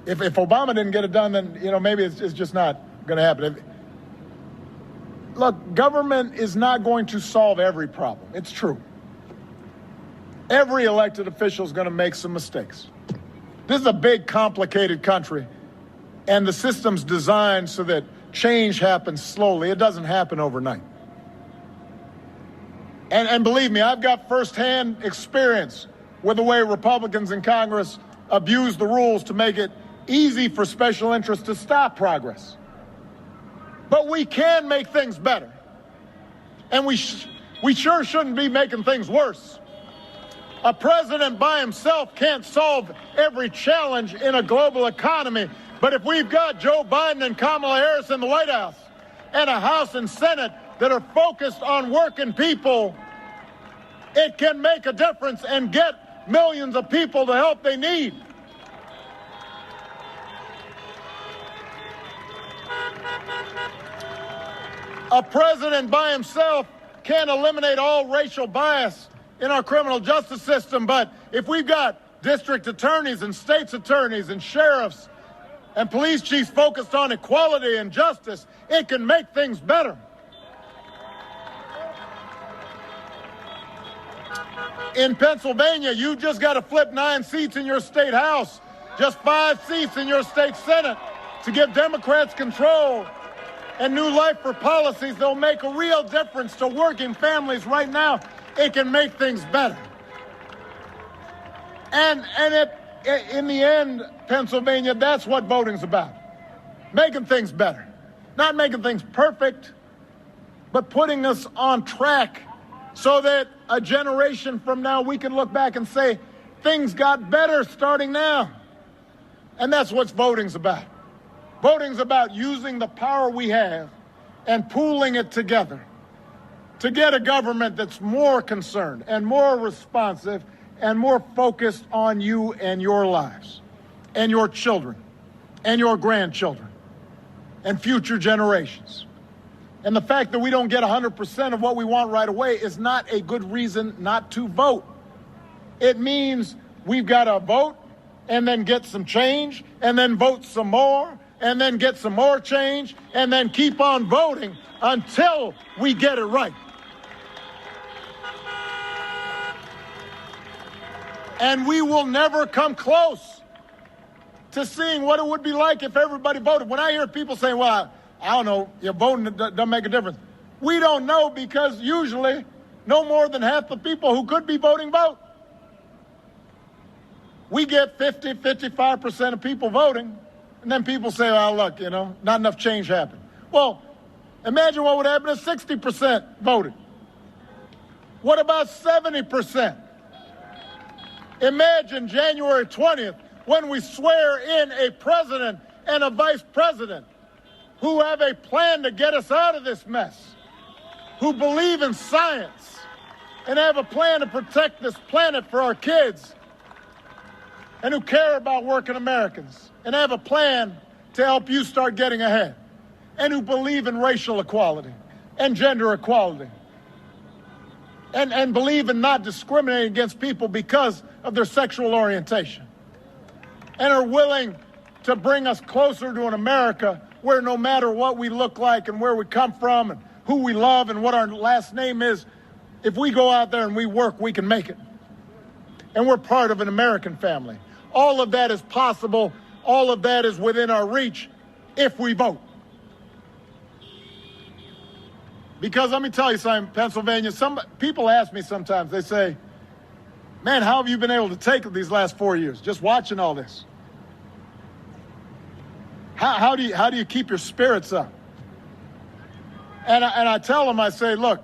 if Obama didn't get it done, then, maybe it's just not going to happen. Look, government is not going to solve every problem. It's true. Every elected official is going to make some mistakes. This is a big, complicated country, and the system's designed so that change happens slowly. It doesn't happen overnight. And believe me, I've got firsthand experience with the way Republicans in Congress abuse the rules to make it easy for special interests to stop progress. But we can make things better. And we sure shouldn't be making things worse. A president by himself can't solve every challenge in a global economy. But if we've got Joe Biden and Kamala Harris in the White House and a House and Senate that are focused on working people, it can make a difference and get millions of people the help they need. A president by himself can't eliminate all racial bias in our criminal justice system, but if we've got district attorneys and state's attorneys and sheriffs and police chiefs focused on equality and justice, it can make things better. In Pennsylvania, you just got to flip 9 seats in your state house, just 5 seats in your state senate to give Democrats control and new life for policies that'll make a real difference to working families right now. It can make things better. And in the end, Pennsylvania, that's what voting's about. Making things better. Not making things perfect, but putting us on track so that a generation from now we can look back and say, things got better starting now. And that's what voting's about. Voting's about using the power we have and pooling it together to get a government that's more concerned and more responsive and more focused on you and your lives and your children and your grandchildren and future generations. And the fact that we don't get 100% of what we want right away is not a good reason not to vote. It means we've got to vote and then get some change and then vote some more and then get some more change and then keep on voting until we get it right. And we will never come close to seeing what it would be like if everybody voted. When I hear people saying, well, I don't know, your voting doesn't make a difference. We don't know because usually no more than half the people who could be voting vote. We get 50, 55% of people voting, and then people say, well, look, not enough change happened. Well, imagine what would happen if 60% voted. What about 70%? Imagine January 20th when we swear in a president and a vice president who have a plan to get us out of this mess, who believe in science and have a plan to protect this planet for our kids, and who care about working Americans and have a plan to help you start getting ahead, and who believe in racial equality and gender equality and believe in not discriminating against people because of their sexual orientation, and are willing to bring us closer to an America where no matter what we look like and where we come from and who we love and what our last name is, if we go out there and we work, we can make it. And we're part of an American family. All of that is possible. All of that is within our reach if we vote. Because let me tell you something, Pennsylvania, some people ask me sometimes, they say, man, how have you been able to take it these last 4 years, just watching all this? How do you keep your spirits up? And I tell them, I say, look,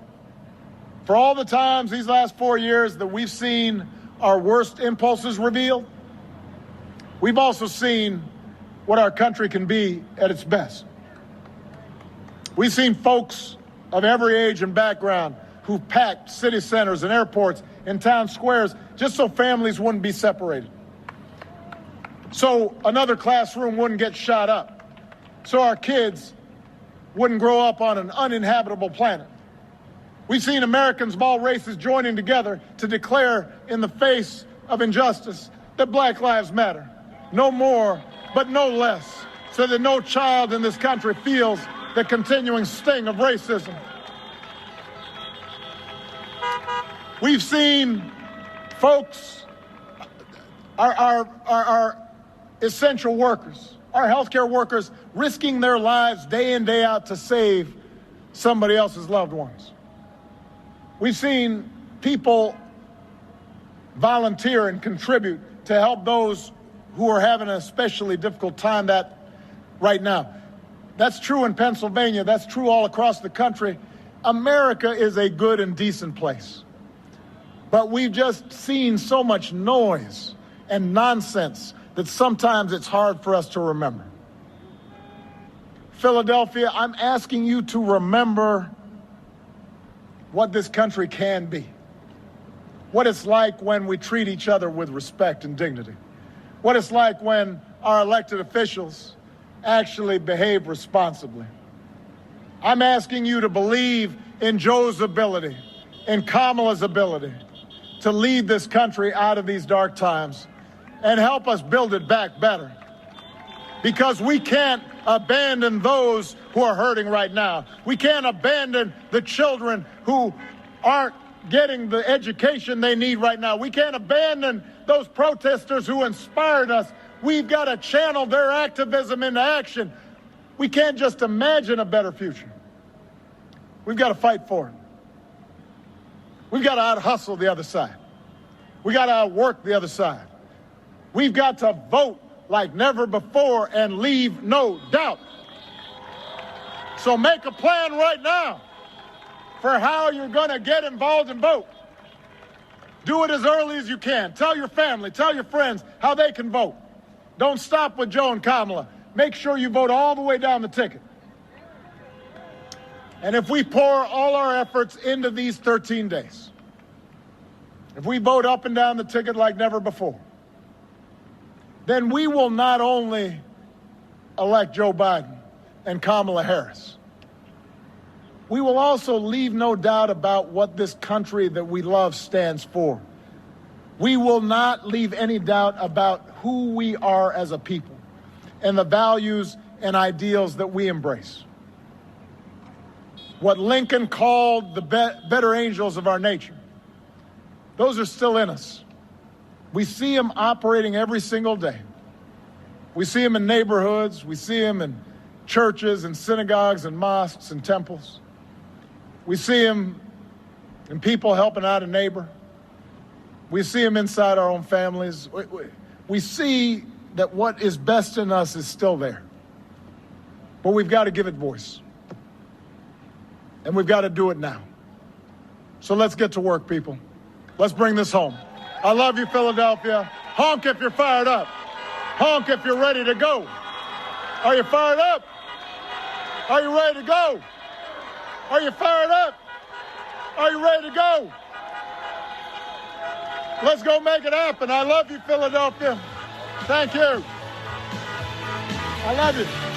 for all the times these last 4 years that we've seen our worst impulses revealed, we've also seen what our country can be at its best. We've seen folks of every age and background who've packed city centers and airports and town squares just so families wouldn't be separated, so another classroom wouldn't get shot up, so our kids wouldn't grow up on an uninhabitable planet. We've seen Americans of all races joining together to declare in the face of injustice that Black Lives Matter. No more, but no less, so that no child in this country feels the continuing sting of racism. We've seen folks, our essential workers, our healthcare workers, risking their lives day in, day out to save somebody else's loved ones. We've seen people volunteer and contribute to help those who are having an especially difficult time right now. That's true in Pennsylvania. That's true all across the country. America is a good and decent place. But we've just seen so much noise and nonsense that sometimes it's hard for us to remember. Philadelphia, I'm asking you to remember what this country can be. What it's like when we treat each other with respect and dignity. What it's like when our elected officials actually behave responsibly. I'm asking you to believe in Joe's ability, in Kamala's ability to lead this country out of these dark times and help us build it back better. Because we can't abandon those who are hurting right now. We can't abandon the children who aren't getting the education they need right now. We can't abandon those protesters who inspired us. We've got to channel their activism into action. We can't just imagine a better future. We've got to fight for it. We've got to out-hustle the other side. We've got to outwork the other side. We've got to vote like never before and leave no doubt. So make a plan right now for how you're going to get involved and vote. Do it as early as you can. Tell your family, tell your friends how they can vote. Don't stop with Joe and Kamala. Make sure you vote all the way down the ticket. And if we pour all our efforts into these 13 days, if we vote up and down the ticket like never before, then we will not only elect Joe Biden and Kamala Harris, we will also leave no doubt about what this country that we love stands for. We will not leave any doubt about who we are as a people and the values and ideals that we embrace. What Lincoln called the better angels of our nature, those are still in us. We see them operating every single day. We see them in neighborhoods. We see them in churches and synagogues and mosques and temples. We see them in people helping out a neighbor. We see them inside our own families. We see that what is best in us is still there. But we've got to give it voice. And we've got to do it now. So let's get to work, people. Let's bring this home. I love you, Philadelphia. Honk if you're fired up. Honk if you're ready to go. Are you fired up? Are you ready to go? Are you fired up? Are you ready to go? Let's go make it happen. I love you, Philadelphia. Thank you. I love you.